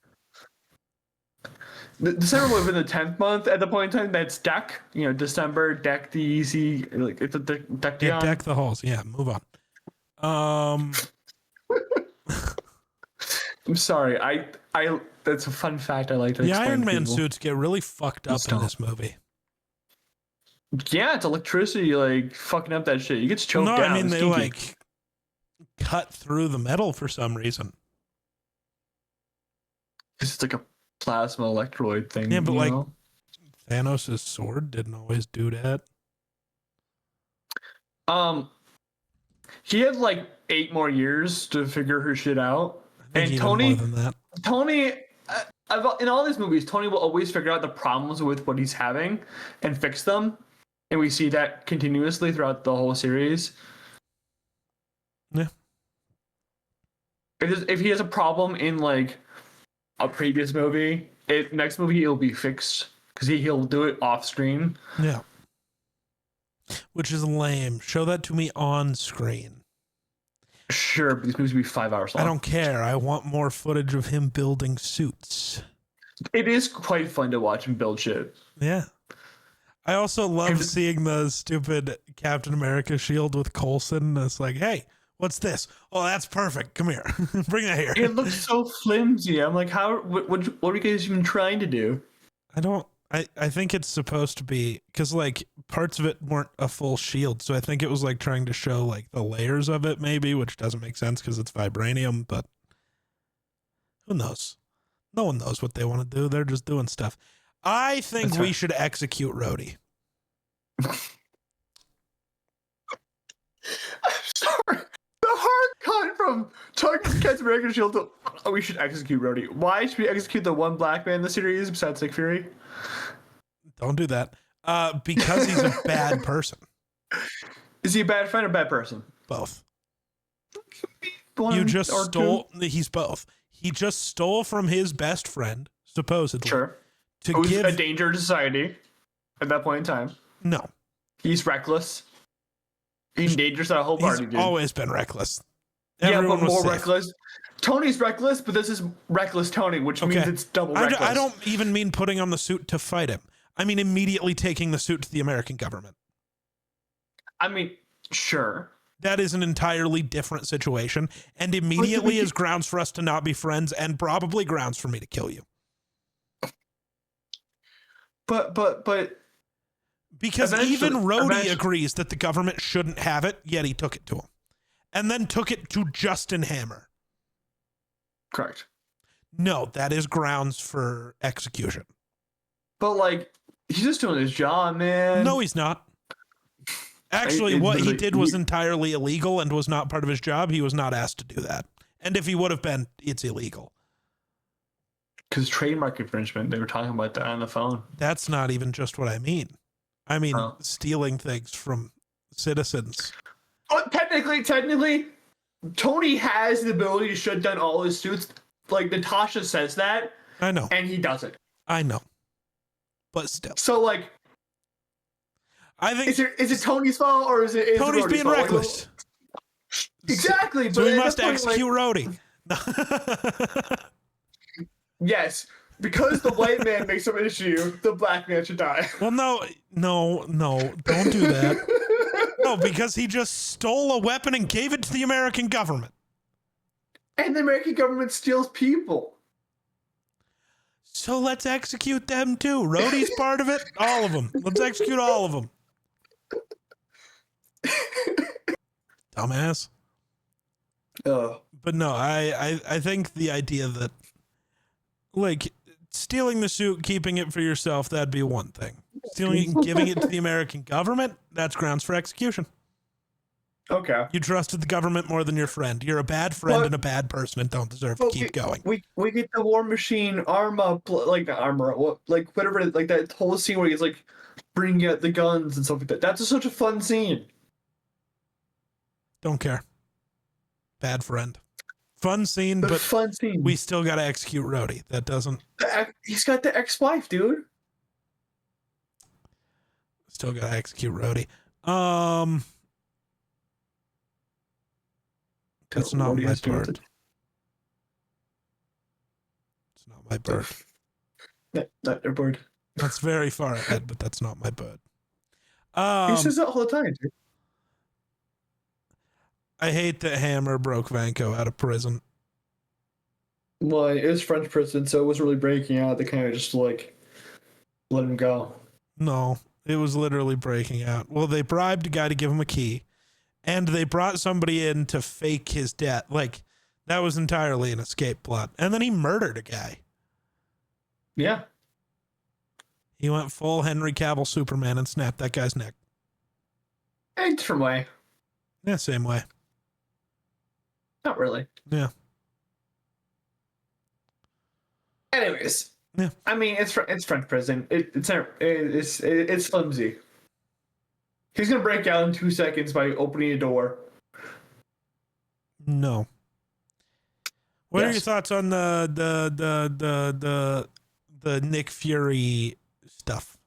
December would have been the 10th month at the point in time. That's deck, December, deck the easy, like it's a deck. Yeah, deck the halls. Yeah, move on. I'm sorry. I that's a fun fact I like to explain. The Iron Man people. Suits get really fucked up in this movie. Yeah, it's electricity like fucking up that shit. You get choked down. No, I mean they like cut through the metal for some reason. It's like a plasma electroid thing. Yeah, but Thanos' sword didn't always do that. He had like 8 more years to figure her shit out. And Tony, more than that. In all these movies, Tony will always figure out the problems with what he's having and fix them. And we see that continuously throughout the whole series. Yeah. If he has a problem in like a previous movie. Next movie it'll be fixed because he'll do it off screen. Yeah. Which is lame. Show that to me on screen. Sure, but these movies will be 5 hours long. I don't care. I want more footage of him building suits. It is quite fun to watch him build shit. Yeah. I also love seeing the stupid Captain America shield with Coulson. It's like, hey, what's this? Oh, that's perfect. Come here. Bring that here. It looks so flimsy. I'm like, what are you guys even trying to do? I think it's supposed to be, because like parts of it weren't a full shield, so I think it was like trying to show like the layers of it maybe, which doesn't make sense because it's vibranium, but who knows? No one knows what they want to do. They're just doing stuff. I think we should execute Rhodey. I'm sorry. The hard cut from talking to Captain America Shield to we should execute Rhodey. Why should we execute the one black man in the series besides Nick Fury? Don't do that. Because he's a bad person. Is he a bad friend or bad person? Both. You just stole. He's both. He just stole from his best friend, supposedly. Sure. To Who's give a danger to society at that point in time. No. He's reckless. He endangers that whole party, dude. He's always been reckless. Everyone but more reckless. Tony's reckless, but this is reckless Tony, which means it's double reckless. I don't even mean putting on the suit to fight him. I mean immediately taking the suit to the American government. I mean, sure. That is an entirely different situation, and immediately is grounds for us to not be friends, and probably grounds for me to kill you. But because even Rhodey agrees that the government shouldn't have it, yet he took it to him, and then took it to Justin Hammer. Correct. No, that is grounds for execution. But like, he's just doing his job, man. No, he's not. Actually, what he did was entirely illegal and was not part of his job. He was not asked to do that. And if he would have been, it's illegal. Because trademark infringement, they were talking about that on the phone. That's not even just what I mean. I mean, stealing things from citizens. But technically, Tony has the ability to shut down all his suits. Like, Natasha says that. I know. And he doesn't. I know. But still. So, like, I think is it Tony's fault or is it Tony's being reckless? Exactly. So we must execute Rhodey. Yes, because the white man makes some issue, the black man should die. Well, no, don't do that. No, because he just stole a weapon and gave it to the American government. And the American government steals people. So let's execute them too. Rhodey's part of it. All of them. Let's execute all of them. Dumbass. But no, I think the idea that like stealing the suit, keeping it for yourself, that'd be one thing. Stealing it and giving it to the American government, that's grounds for execution. Okay. You trusted the government more than your friend. You're a bad friend and a bad person and don't deserve to keep going. We get the War Machine whatever, like that whole scene where he's like bringing out the guns and stuff like that. That's such a fun scene. Don't care. Bad friend. Fun scene, but fun scene. We still got to execute Rhodey. That doesn't. He's got the ex-wife, dude. Still got to execute Rhodey. That's not my bird. It's not my bird. Not your bird. That's very far ahead, but that's not my bird. He says that all the time, dude. I hate that Hammer broke Vanko out of prison. Well, it was French prison, so it was really breaking out. They kind of just like let him go. No, it was literally breaking out. Well, they bribed a guy to give him a key, and they brought somebody in to fake his death. Like, that was entirely an escape plot. And then he murdered a guy. Yeah. He went full Henry Cavill Superman and snapped that guy's neck. A different way. Yeah, same way. Not really. Yeah. Anyways. Yeah. I mean, it's French prison. It's flimsy. He's gonna break out in 2 seconds by opening a door. No. What are your thoughts on the Nick Fury stuff?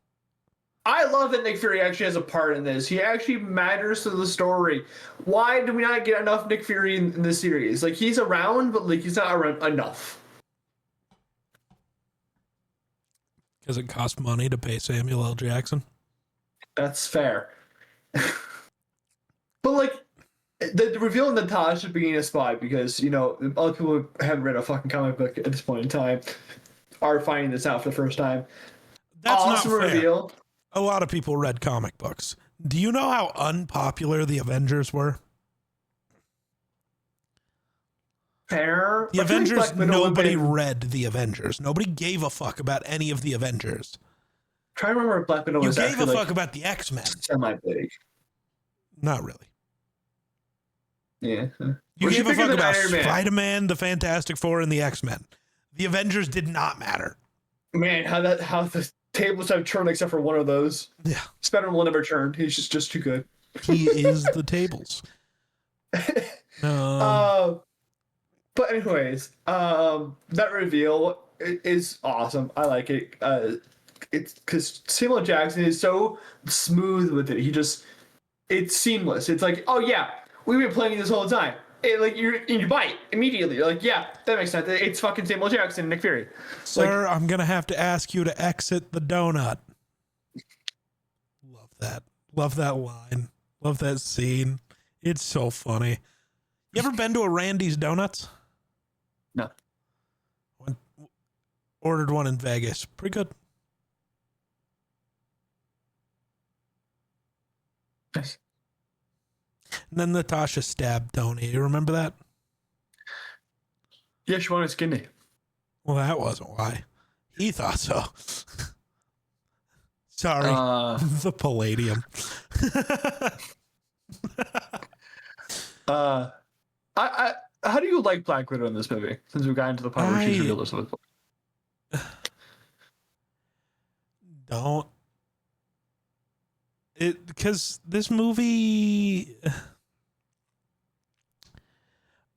I love that Nick Fury actually has a part in this. He actually matters to the story. Why do we not get enough Nick Fury in this series? Like, he's around, but like he's not around enough. Because it costs money to pay Samuel L. Jackson. That's fair. But like, the reveal of Natasha being a spy, because, you know, other people who haven't read a fucking comic book at this point in time are finding this out for the first time. That's awesome not fair. Reveal. A lot of people read comic books. Do you know how unpopular the Avengers were? Fair. The Avengers, nobody read the Avengers. Nobody gave a fuck about any of the Avengers. Try to remember if Black Widow was actually... You gave a fuck about the X-Men. Semi-big. Not really. Yeah. You gave a fuck about Spider-Man, the Fantastic Four, and the X-Men. The Avengers did not matter. Man, how the tables have turned except for one of those. Yeah. Spider-Man will never turn. He's just too good. He is the tables. But anyways, that reveal is awesome. I like it. It's because Samuel Jackson is so smooth with it. It's seamless. It's like, oh yeah, we've been playing this whole time. Like you bite immediately. You're like, yeah, that makes sense. It's fucking Samuel Jackson, Nick Fury. Sir, like, I'm gonna have to ask you to exit the donut. Love that. Love that line. Love that scene. It's so funny. You ever been to a Randy's Donuts? No. Ordered one in Vegas. Pretty good. Nice. And then Natasha stabbed Tony. You remember that? Yeah, she wanted skinny. Well, that wasn't why. He thought so. Sorry. The palladium. How do you like Black Widow in this movie? Since we got into the part where she's revealed herself. Don't. Because this movie,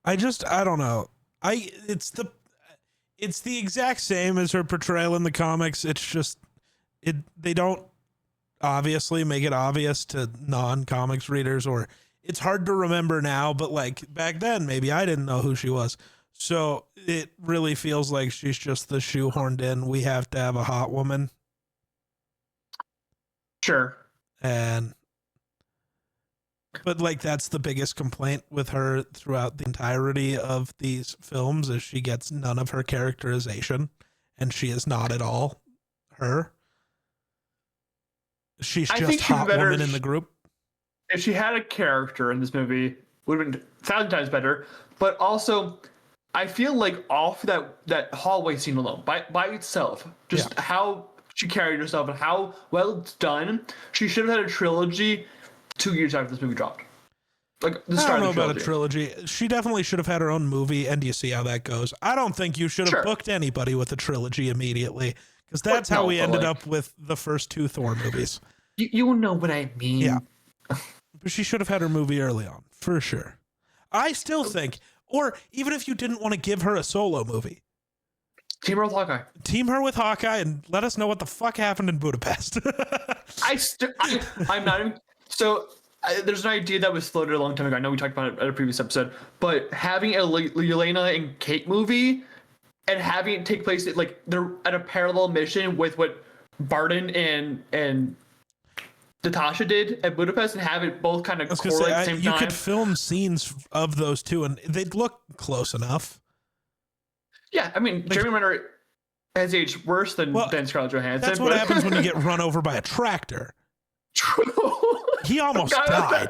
I don't know. It's the exact same as her portrayal in the comics. It's just, they don't obviously make it obvious to non-comics readers, or it's hard to remember now, but like back then, maybe I didn't know who she was. So it really feels like she's just the shoehorned in, we have to have a hot woman. Sure. But like, that's the biggest complaint with her throughout the entirety of these films, is she gets none of her characterization, and she is not at all her. She's just hot woman in the group. If she had a character in this movie, would have been 1,000 times better. But also, I feel like off that hallway scene alone, by itself, just how she carried herself and how well it's done, she should have had a trilogy 2 years after this movie dropped. Like the start I don't know of the trilogy. about a trilogy. She definitely should have had her own movie, and you see how that goes. I don't think you should have booked anybody with a trilogy immediately, because that's how we ended up with the first 2 Thor movies. You know what I mean. Yeah. But she should have had her movie early on, for sure. I still think, or even if you didn't want to give her a solo movie, team her with Hawkeye. Team her with Hawkeye and let us know what the fuck happened in Budapest. I'm not even... So there's an idea that was floated a long time ago. I know we talked about it at a previous episode, but having a Yelena and Kate movie and having it take place like they're at a parallel mission with what Barton and Natasha did at Budapest, and have it both kind of correlate at the same time. You could film scenes of those two and they'd look close enough. Yeah, I mean, Jeremy Renner has aged worse than Scarlett Johansson. That's what happens when you get run over by a tractor. True. He almost died.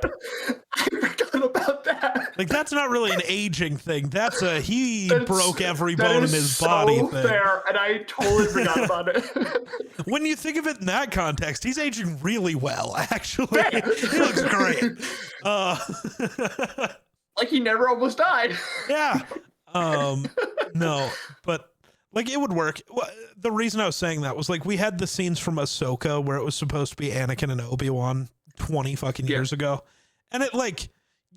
I forgot about that. Like, that's not really an aging thing. That's he broke every bone in his body thing. Fair, and I totally forgot about it. When you think of it in that context, he's aging really well, actually. He looks great. Like he never almost died. Yeah. No, but like it would work. The reason I was saying that was like we had the scenes from Ahsoka where it was supposed to be Anakin and Obi-Wan 20 fucking years ago. And it like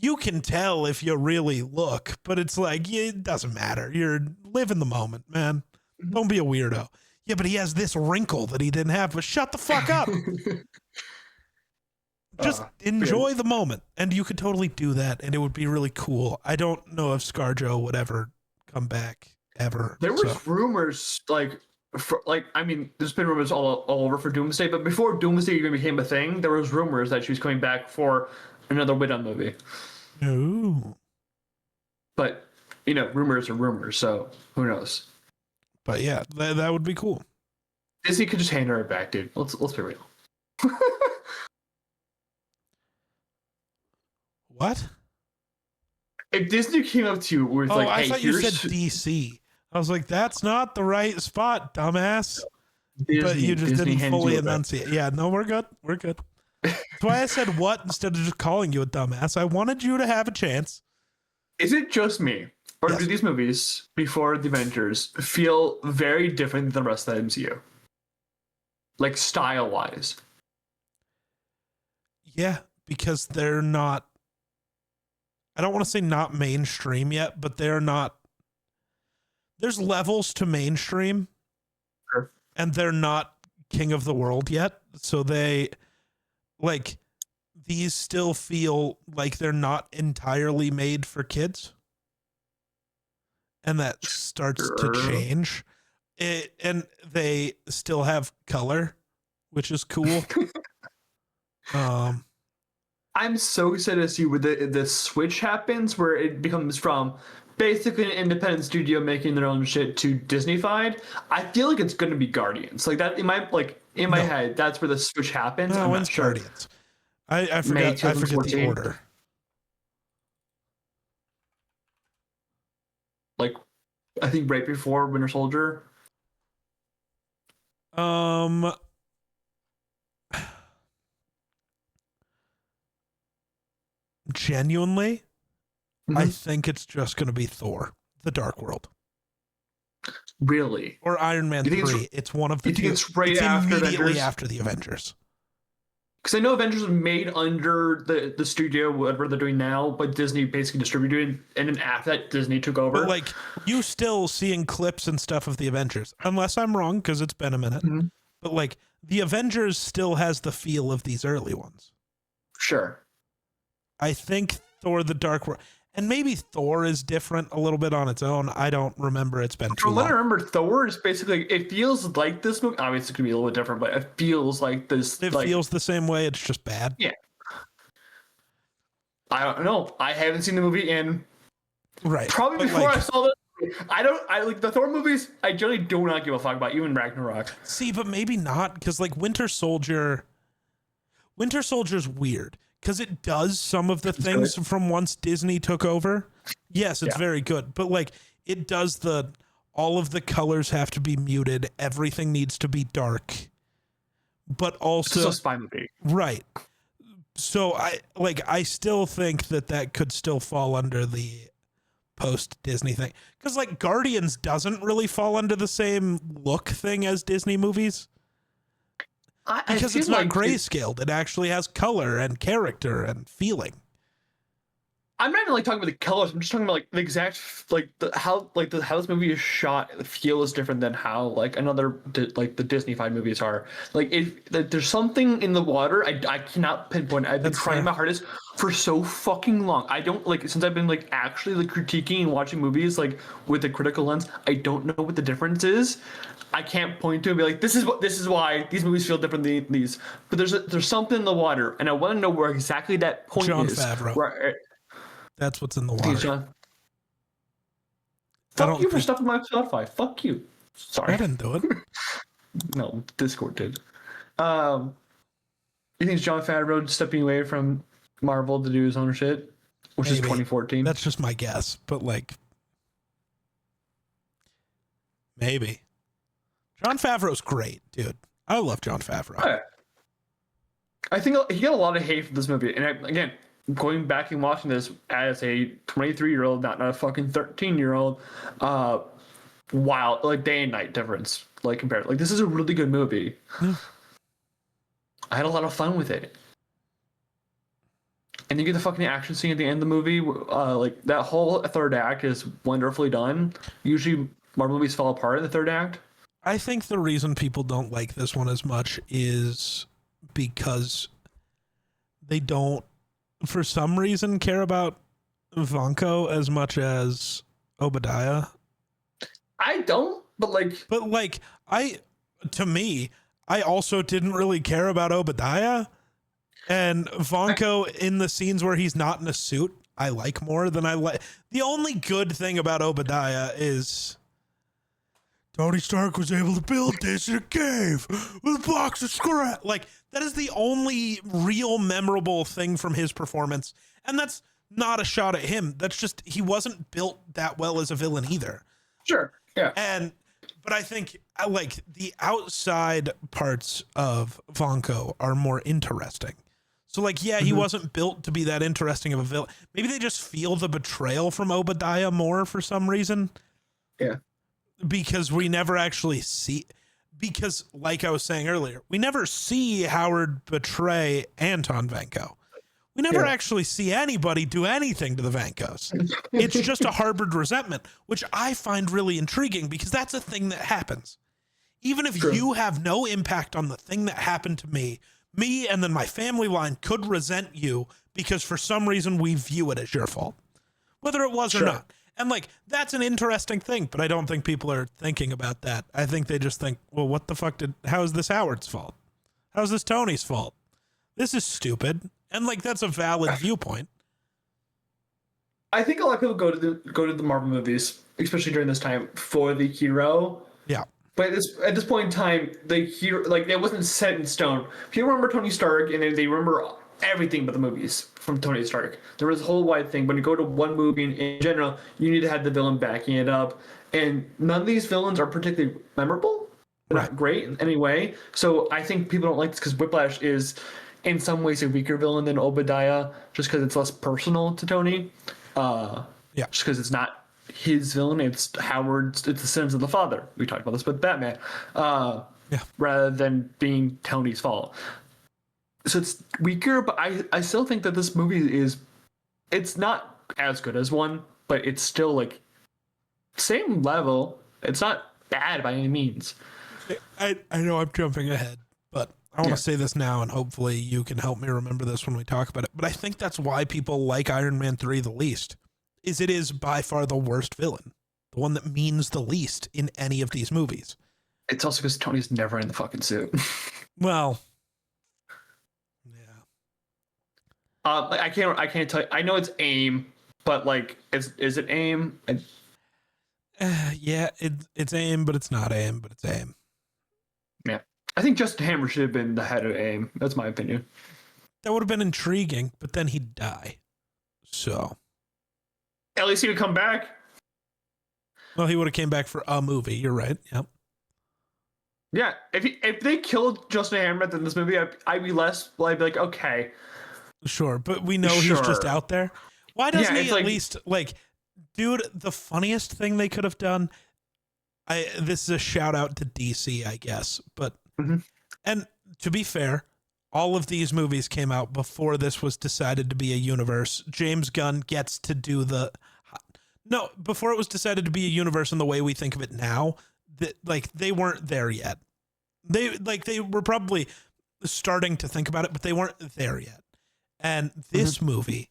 you can tell if you really look, but it's like, yeah, it doesn't matter. You're living the moment, man. Don't be a weirdo. Yeah, but he has this wrinkle that he didn't have, but shut the fuck up. Just enjoy the moment. And you could totally do that, and it would be really cool. I don't know if ScarJo would ever come back, ever. There was rumors, I mean, there's been rumors all over for Doomsday, but before Doomsday even became a thing, there was rumors that she was coming back for another Widow movie. Ooh. But, you know, rumors are rumors, so who knows? But yeah, that would be cool. Disney could just hand her back, dude. Let's be real. What? If Disney came up to you with hey, I thought you said DC. I was like, that's not the right spot, dumbass. Disney, but you just Disney didn't fully enunciate. Yeah, no, we're good. We're good. That's why I said what instead of just calling you a dumbass. I wanted you to have a chance. Is it just me? Or do these movies before the Avengers feel very different than the rest of the MCU? Like style-wise. Yeah, because they're not, I don't want to say not mainstream yet, but they're not, there's levels to mainstream. Sure. And they're not king of the world yet. So they, like, these still feel like they're not entirely made for kids. And that starts to change. And they still have color, which is cool. I'm so excited to see where the switch happens, where it becomes from basically an independent studio making their own shit to Disney-fied. I feel like it's going to be Guardians. Like that in my head, that's where the switch happens. No, I'm not sure. Guardians. I forget the order. Like, I think right before Winter Soldier. Genuinely, I think it's just going to be Thor: The Dark World. Really? Or Iron Man 3. It's one of the two. It's right after immediately after the Avengers. Because I know Avengers was made under the studio, whatever they're doing now, but Disney basically distributed it, and then after that, Disney took over. But like, you still seeing clips and stuff of the Avengers, unless I'm wrong, because it's been a minute. Mm-hmm. But like, the Avengers still has the feel of these early ones. Sure. I think Thor: The Dark World, and maybe Thor is different a little bit on its own. I don't remember. It's been too long. From what I remember, Thor is basically, it feels like this movie. Obviously, it could be a little bit different, but it feels like this. It feels the same way. It's just bad. Yeah. I don't know. I haven't seen the movie in probably before I saw this. I like the Thor movies. I generally do not give a fuck about, even Ragnarok. See, but maybe not, because like Winter Soldier's weird. Because it does some of the things from once Disney took over. Yes, it's very good. But like, it does all of the colors have to be muted. Everything needs to be dark. But also it's a spy movie. Right. So I still think that could still fall under the post Disney thing. Because like Guardians doesn't really fall under the same look thing as Disney movies. Because it's not grayscaled. It actually has color and character and feeling. I'm not even like talking about the colors. I'm just talking about like the exact how this movie is shot. The feel is different than how like the Disney-fied movies are. Like there's something in the water. I cannot pinpoint. I've been trying my hardest for so fucking long. I don't like, since I've been like actually like critiquing and watching movies like with a critical lens. I don't know what the difference is. I can't point to and be like, this is why these movies feel different than these. But there's something in the water, and I want to know where exactly that point is. Jon Favreau. That's what's in the water. John. Fuck you for stuffing my Spotify. Fuck you. Sorry. I didn't do it. No, Discord did. You think it's Jon Favreau stepping away from Marvel to do his own shit? Which is 2014. That's just my guess, but like, maybe. Jon Favreau's great, dude. I love Jon Favreau. I think he got a lot of hate for this movie, and again, going back and watching this as a 23-year-old, not a fucking 13-year-old, wow, like day and night difference, like compared. Like, this is a really good movie. I had a lot of fun with it. And you get the fucking action scene at the end of the movie. Like that whole third act is wonderfully done. Usually, Marvel movies fall apart in the third act. I think the reason people don't like this one as much is because they don't, for some reason, care about Vanko as much as Obadiah. I don't, but to me, I also didn't really care about Obadiah. And Vanko in the scenes where he's not in a suit, I like more than I like. The only good thing about Obadiah is Tony Stark was able to build this in a cave with a box of scrap. Like, that is the only real memorable thing from his performance. And that's not a shot at him. That's just, he wasn't built that well as a villain either. Sure. Yeah. But I think like the outside parts of Vanko are more interesting. So like, yeah, he wasn't built to be that interesting of a villain. Maybe they just feel the betrayal from Obadiah more for some reason. Yeah. Because we never actually see, because like I was saying earlier, we never see Howard betray Anton Vanko. We never actually see anybody do anything to the Vankos. It's just a harbored resentment, which I find really intriguing because that's a thing that happens. Even if you have no impact on the thing that happened to me and then my family line could resent you because for some reason we view it as your fault, whether it was or not. And like, that's an interesting thing, but I don't think people are thinking about that. I think they just think, well, what the fuck how is this Howard's fault? How is this Tony's fault? This is stupid. And like, that's a valid viewpoint. I think a lot of people go to the Marvel movies, especially during this time, for the hero. Yeah. But at this point in time, the hero, like, it wasn't set in stone. People remember Tony Stark, and they remember everything but the movies from Tony Stark. There was a whole wide thing. When you go to one movie in general, you need to have the villain backing it up. And none of these villains are particularly memorable. They're not great in any way. So I think people don't like this because Whiplash is, in some ways, a weaker villain than Obadiah, just because it's less personal to Tony. Just because it's not his villain, it's Howard's, it's the sins of the father. We talked about this with Batman. Rather than being Tony's fault. So it's weaker, but I still think that this movie it's not as good as one, but it's still like same level. It's not bad by any means. I know I'm jumping ahead, but I want to say this now, and hopefully you can help me remember this when we talk about it. But I think that's why people like Iron Man 3 the least, is it is by far the worst villain, the one that means the least in any of these movies. It's also because Tony's never in the fucking suit. Well, I can't tell you. I know it's AIM, but like, is it AIM? it's AIM, but it's not AIM, but it's AIM. Yeah, I think Justin Hammer should have been the head of AIM. That's my opinion. That would have been intriguing, but then he'd die. So at least he would come back. Well, he would have came back for a movie. You're right. Yep. Yeah, if they killed Justin Hammer in this movie, I'd be like, okay. Sure, but we know he's just out there. Why doesn't he at least, like, dude, the funniest thing they could have done, this is a shout out to DC, I guess, but, and to be fair, all of these movies came out before this was decided to be a universe. James Gunn gets to do before it was decided to be a universe in the way we think of it now, that, like, they weren't there yet. They were probably starting to think about it, but they weren't there yet. And this movie,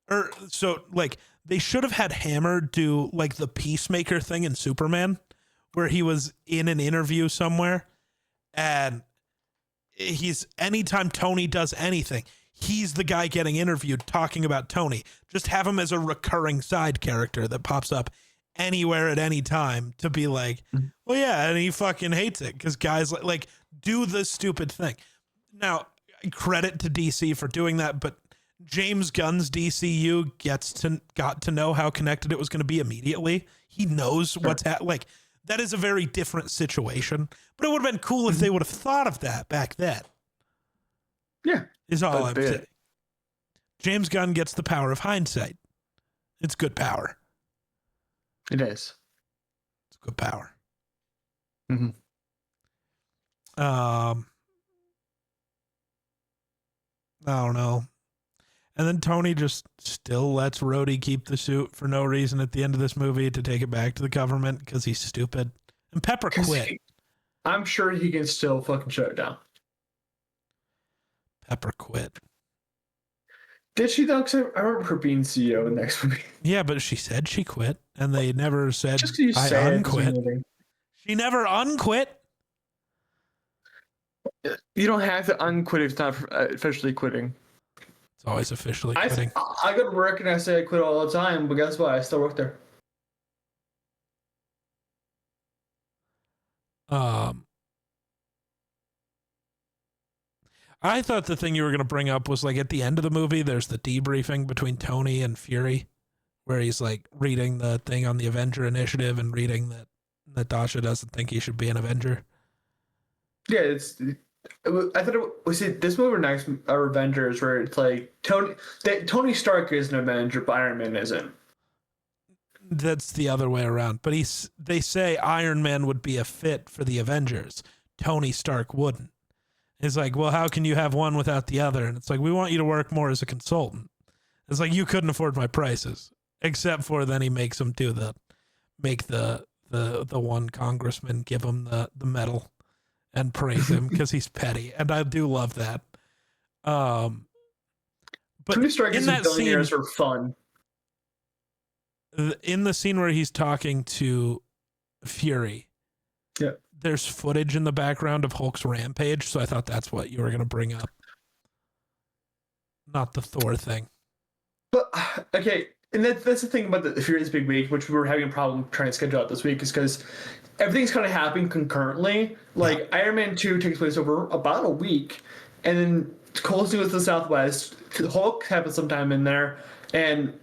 they should have had Hammer do like the Peacemaker thing in Superman, where he was in an interview somewhere, and anytime Tony does anything, he's the guy getting interviewed talking about Tony. Just have him as a recurring side character that pops up anywhere at any time to be like, well, yeah, and he fucking hates it because guys like do the stupid thing. Now, credit to DC for doing that, but James Gunn's DCU got to know how connected it was going to be immediately. He knows what's like, that is a very different situation, but it would have been cool if they would have thought of that back then. Yeah. Is all I'm saying. James Gunn gets the power of hindsight. It's good power. It is. It's good power. I don't know. And then Tony just still lets Rhodey keep the suit for no reason at the end of this movie to take it back to the government because he's stupid. And Pepper quit. I'm sure he can still fucking shut it down. Pepper quit. Did she though? Because I remember her being CEO in the next movie. Yeah, but she said she quit, and they never said I unquit. She never unquit. You don't have to unquit if it's not officially quitting. It's always officially quitting. I go to work and I say I quit all the time, but guess what? I still work there. I thought the thing you were going to bring up was like at the end of the movie, there's the debriefing between Tony and Fury, where he's like reading the thing on the Avenger Initiative and reading that Natasha doesn't think he should be an Avenger. Yeah, I thought it was this movie or next Avengers where it's like Tony Stark is an Avenger, but Iron Man isn't. That's the other way around. But they say Iron Man would be a fit for the Avengers. Tony Stark wouldn't. It's like, well, how can you have one without the other? And it's like, we want you to work more as a consultant. It's like, you couldn't afford my prices, except for then he makes him make the one congressman give him the medal and praise him because he's petty. And I do love that. But Tony Stark is a billionaire for fun. In the scene where he's talking to Fury, yeah, there's footage in the background of Hulk's rampage, so I thought that's what you were going to bring up. Not the Thor thing. But, okay, and that's the thing about the Fury's Big Week, which we were having a problem trying to schedule out this week, is because everything's kind of happening concurrently. Like, yeah. Iron Man 2 takes place over about a week, and then closing with the Southwest, Hulk happens sometime in there, and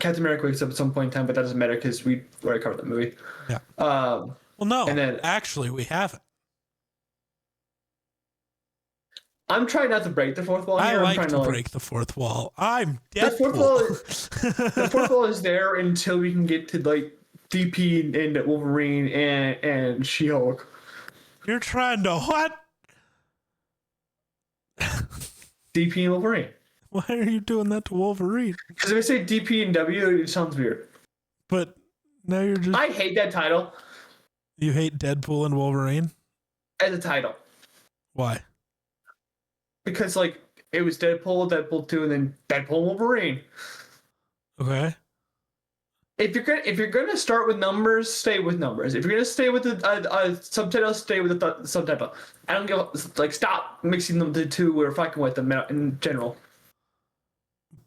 Captain America wakes up at some point in time, but that doesn't matter because we already covered that movie. Yeah. Well, no, and then, actually, we haven't. I'm trying not to break the fourth wall here. I like to break the fourth wall. I'm Deadpool. The fourth wall is there until we can get to like DP and Wolverine and She-Hulk. You're trying to what? DP and Wolverine. Why are you doing that to Wolverine? Because if I say DP and W, it sounds weird. But now you're just... I hate that title. You hate Deadpool and Wolverine? As a title. Why? Because, like, it was Deadpool 2, and then Deadpool Wolverine. Okay. If you're gonna start with numbers, stay with numbers. If you're gonna stay with the subtitle, stay with the subtitle. I don't give stop mixing them the two we're fucking with them in general.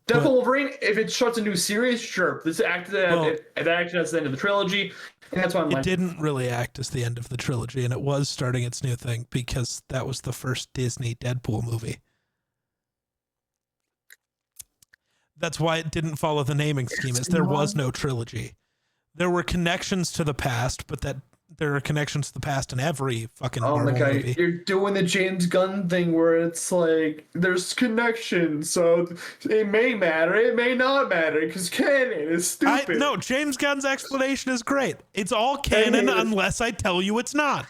Deadpool Wolverine, if it starts a new series, sure. This acted as the end of the trilogy, and that's why I'm like... It didn't really act as the end of the trilogy, and it was starting its new thing because that was the first Disney Deadpool movie. That's why it didn't follow the naming scheme, as there was no trilogy. There were connections to the past, but there are connections to the past in every fucking Marvel movie. You're doing the James Gunn thing where it's like there's connections, so it may matter, it may not matter, because canon is stupid. No, James Gunn's explanation is great. It's all canon unless I tell you it's not.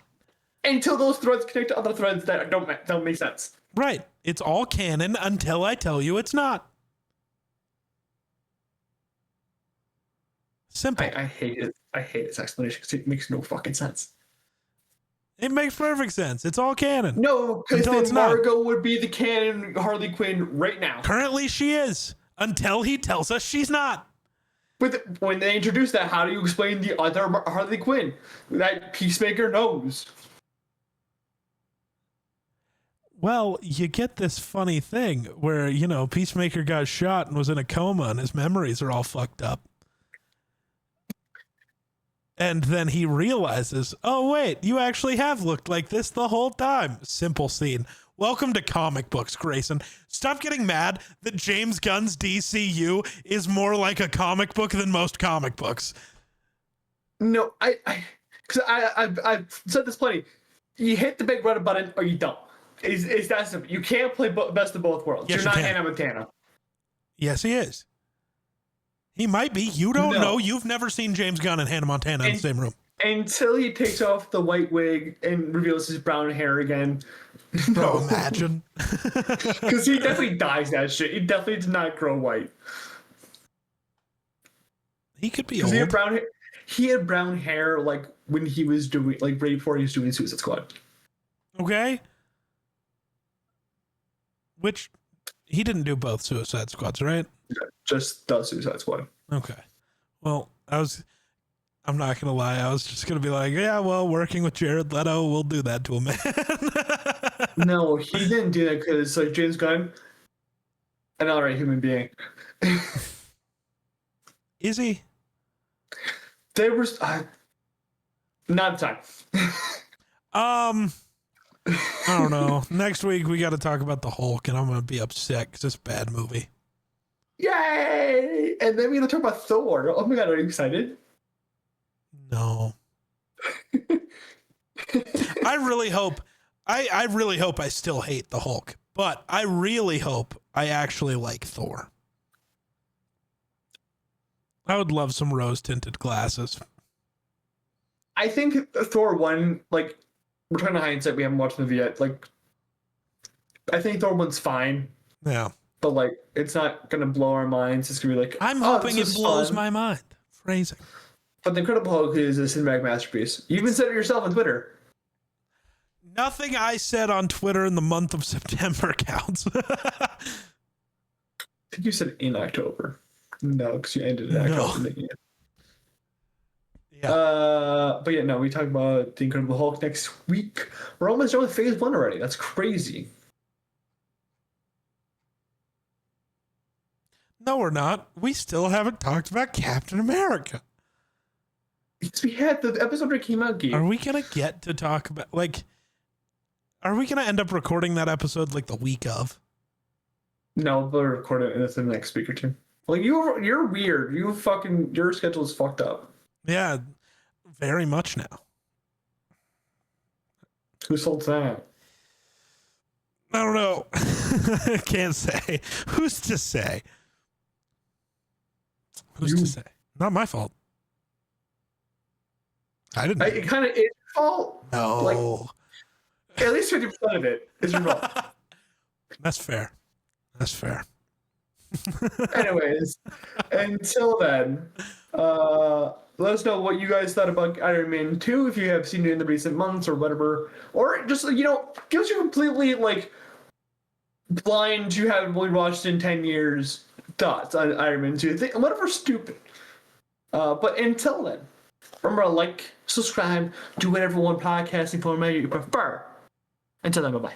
Until those threads connect to other threads that don't make sense. Right. It's all canon until I tell you it's not. Simple. I hate it. I hate its explanation because it makes no fucking sense. It makes perfect sense. It's all canon. No, because then Margot would be the canon Harley Quinn right now. Currently she is, until he tells us she's not. But when they introduce that, how do you explain the other Harley Quinn? That Peacemaker knows. Well, you get this funny thing where, Peacemaker got shot and was in a coma and his memories are all fucked up. And then he realizes, oh, wait, you actually have looked like this the whole time. Simple scene. Welcome to comic books, Grayson. Stop getting mad that James Gunn's DCU is more like a comic book than most comic books. No, because I've said this plenty. You hit the big red button or you don't. It's that simple. You can't play best of both worlds. Yes, You're not Hannah Montana. Yes, he is. He might be. You don't know. You've never seen James Gunn and Hannah Montana in the same room. Until he takes off the white wig and reveals his brown hair again. Bro, imagine. Because he definitely dyes that shit. He definitely did not grow white. He could be old. He had brown hair. He had brown hair like when he was doing right before he was doing Suicide Squad. Okay. Which he didn't do both Suicide Squads, right? Yeah, just the Suicide Squad. Okay. Well, I'm not gonna lie. I was just gonna be like, yeah, well, working with Jared Leto, we'll do that to a man. No, he didn't do that because like James Gunn, an alright human being. Is he? There was not time. I don't know. Next week we got to talk about the Hulk, and I'm gonna be upset because it's a bad movie. Yay! And then we're gonna talk about Thor. Oh my god, are you excited? No. I really hope I still hate the Hulk, but I really hope I actually like Thor. I would love some rose-tinted glasses. I think Thor 1, like, we're trying to hindsight, we haven't watched the movie yet. Like, I think Thor 1's fine. Yeah. But, like, it's not going to blow our minds. It's going to be like, I'm hoping it blows my mind. Phrasing. But The Incredible Hulk is a cinematic masterpiece. You even said it yourself on Twitter. Nothing I said on Twitter in the month of September counts. I think you said in October. No, because you ended in October. No. Yeah. But yeah, no, we talk about The Incredible Hulk next week. We're almost done with phase 1 already. That's crazy. No, we're not. We still haven't talked about Captain America. Because we had the episode that came out, Gabe. Are we going to get to talk about, like, are we going to end up recording that episode like the week of? No, we'll record it in the next week or two. Like, you're weird. Your schedule is fucked up. Yeah, very much now. Who sold that? I don't know. Can't say. Who's to say? Who's to say? Not my fault. I didn't. It kind of is your fault. No. Like, at least 50% of it is your fault. That's fair. That's fair. Anyways, until then, let us know what you guys thought about Iron Man 2 if you have seen it in the recent months or whatever. Or just, give us your completely, blind, you haven't really watched in 10 years thoughts on Iron Man 2. Whatever stupid. But until then, remember to like, subscribe, do whatever one podcasting format you prefer. Until then, bye-bye.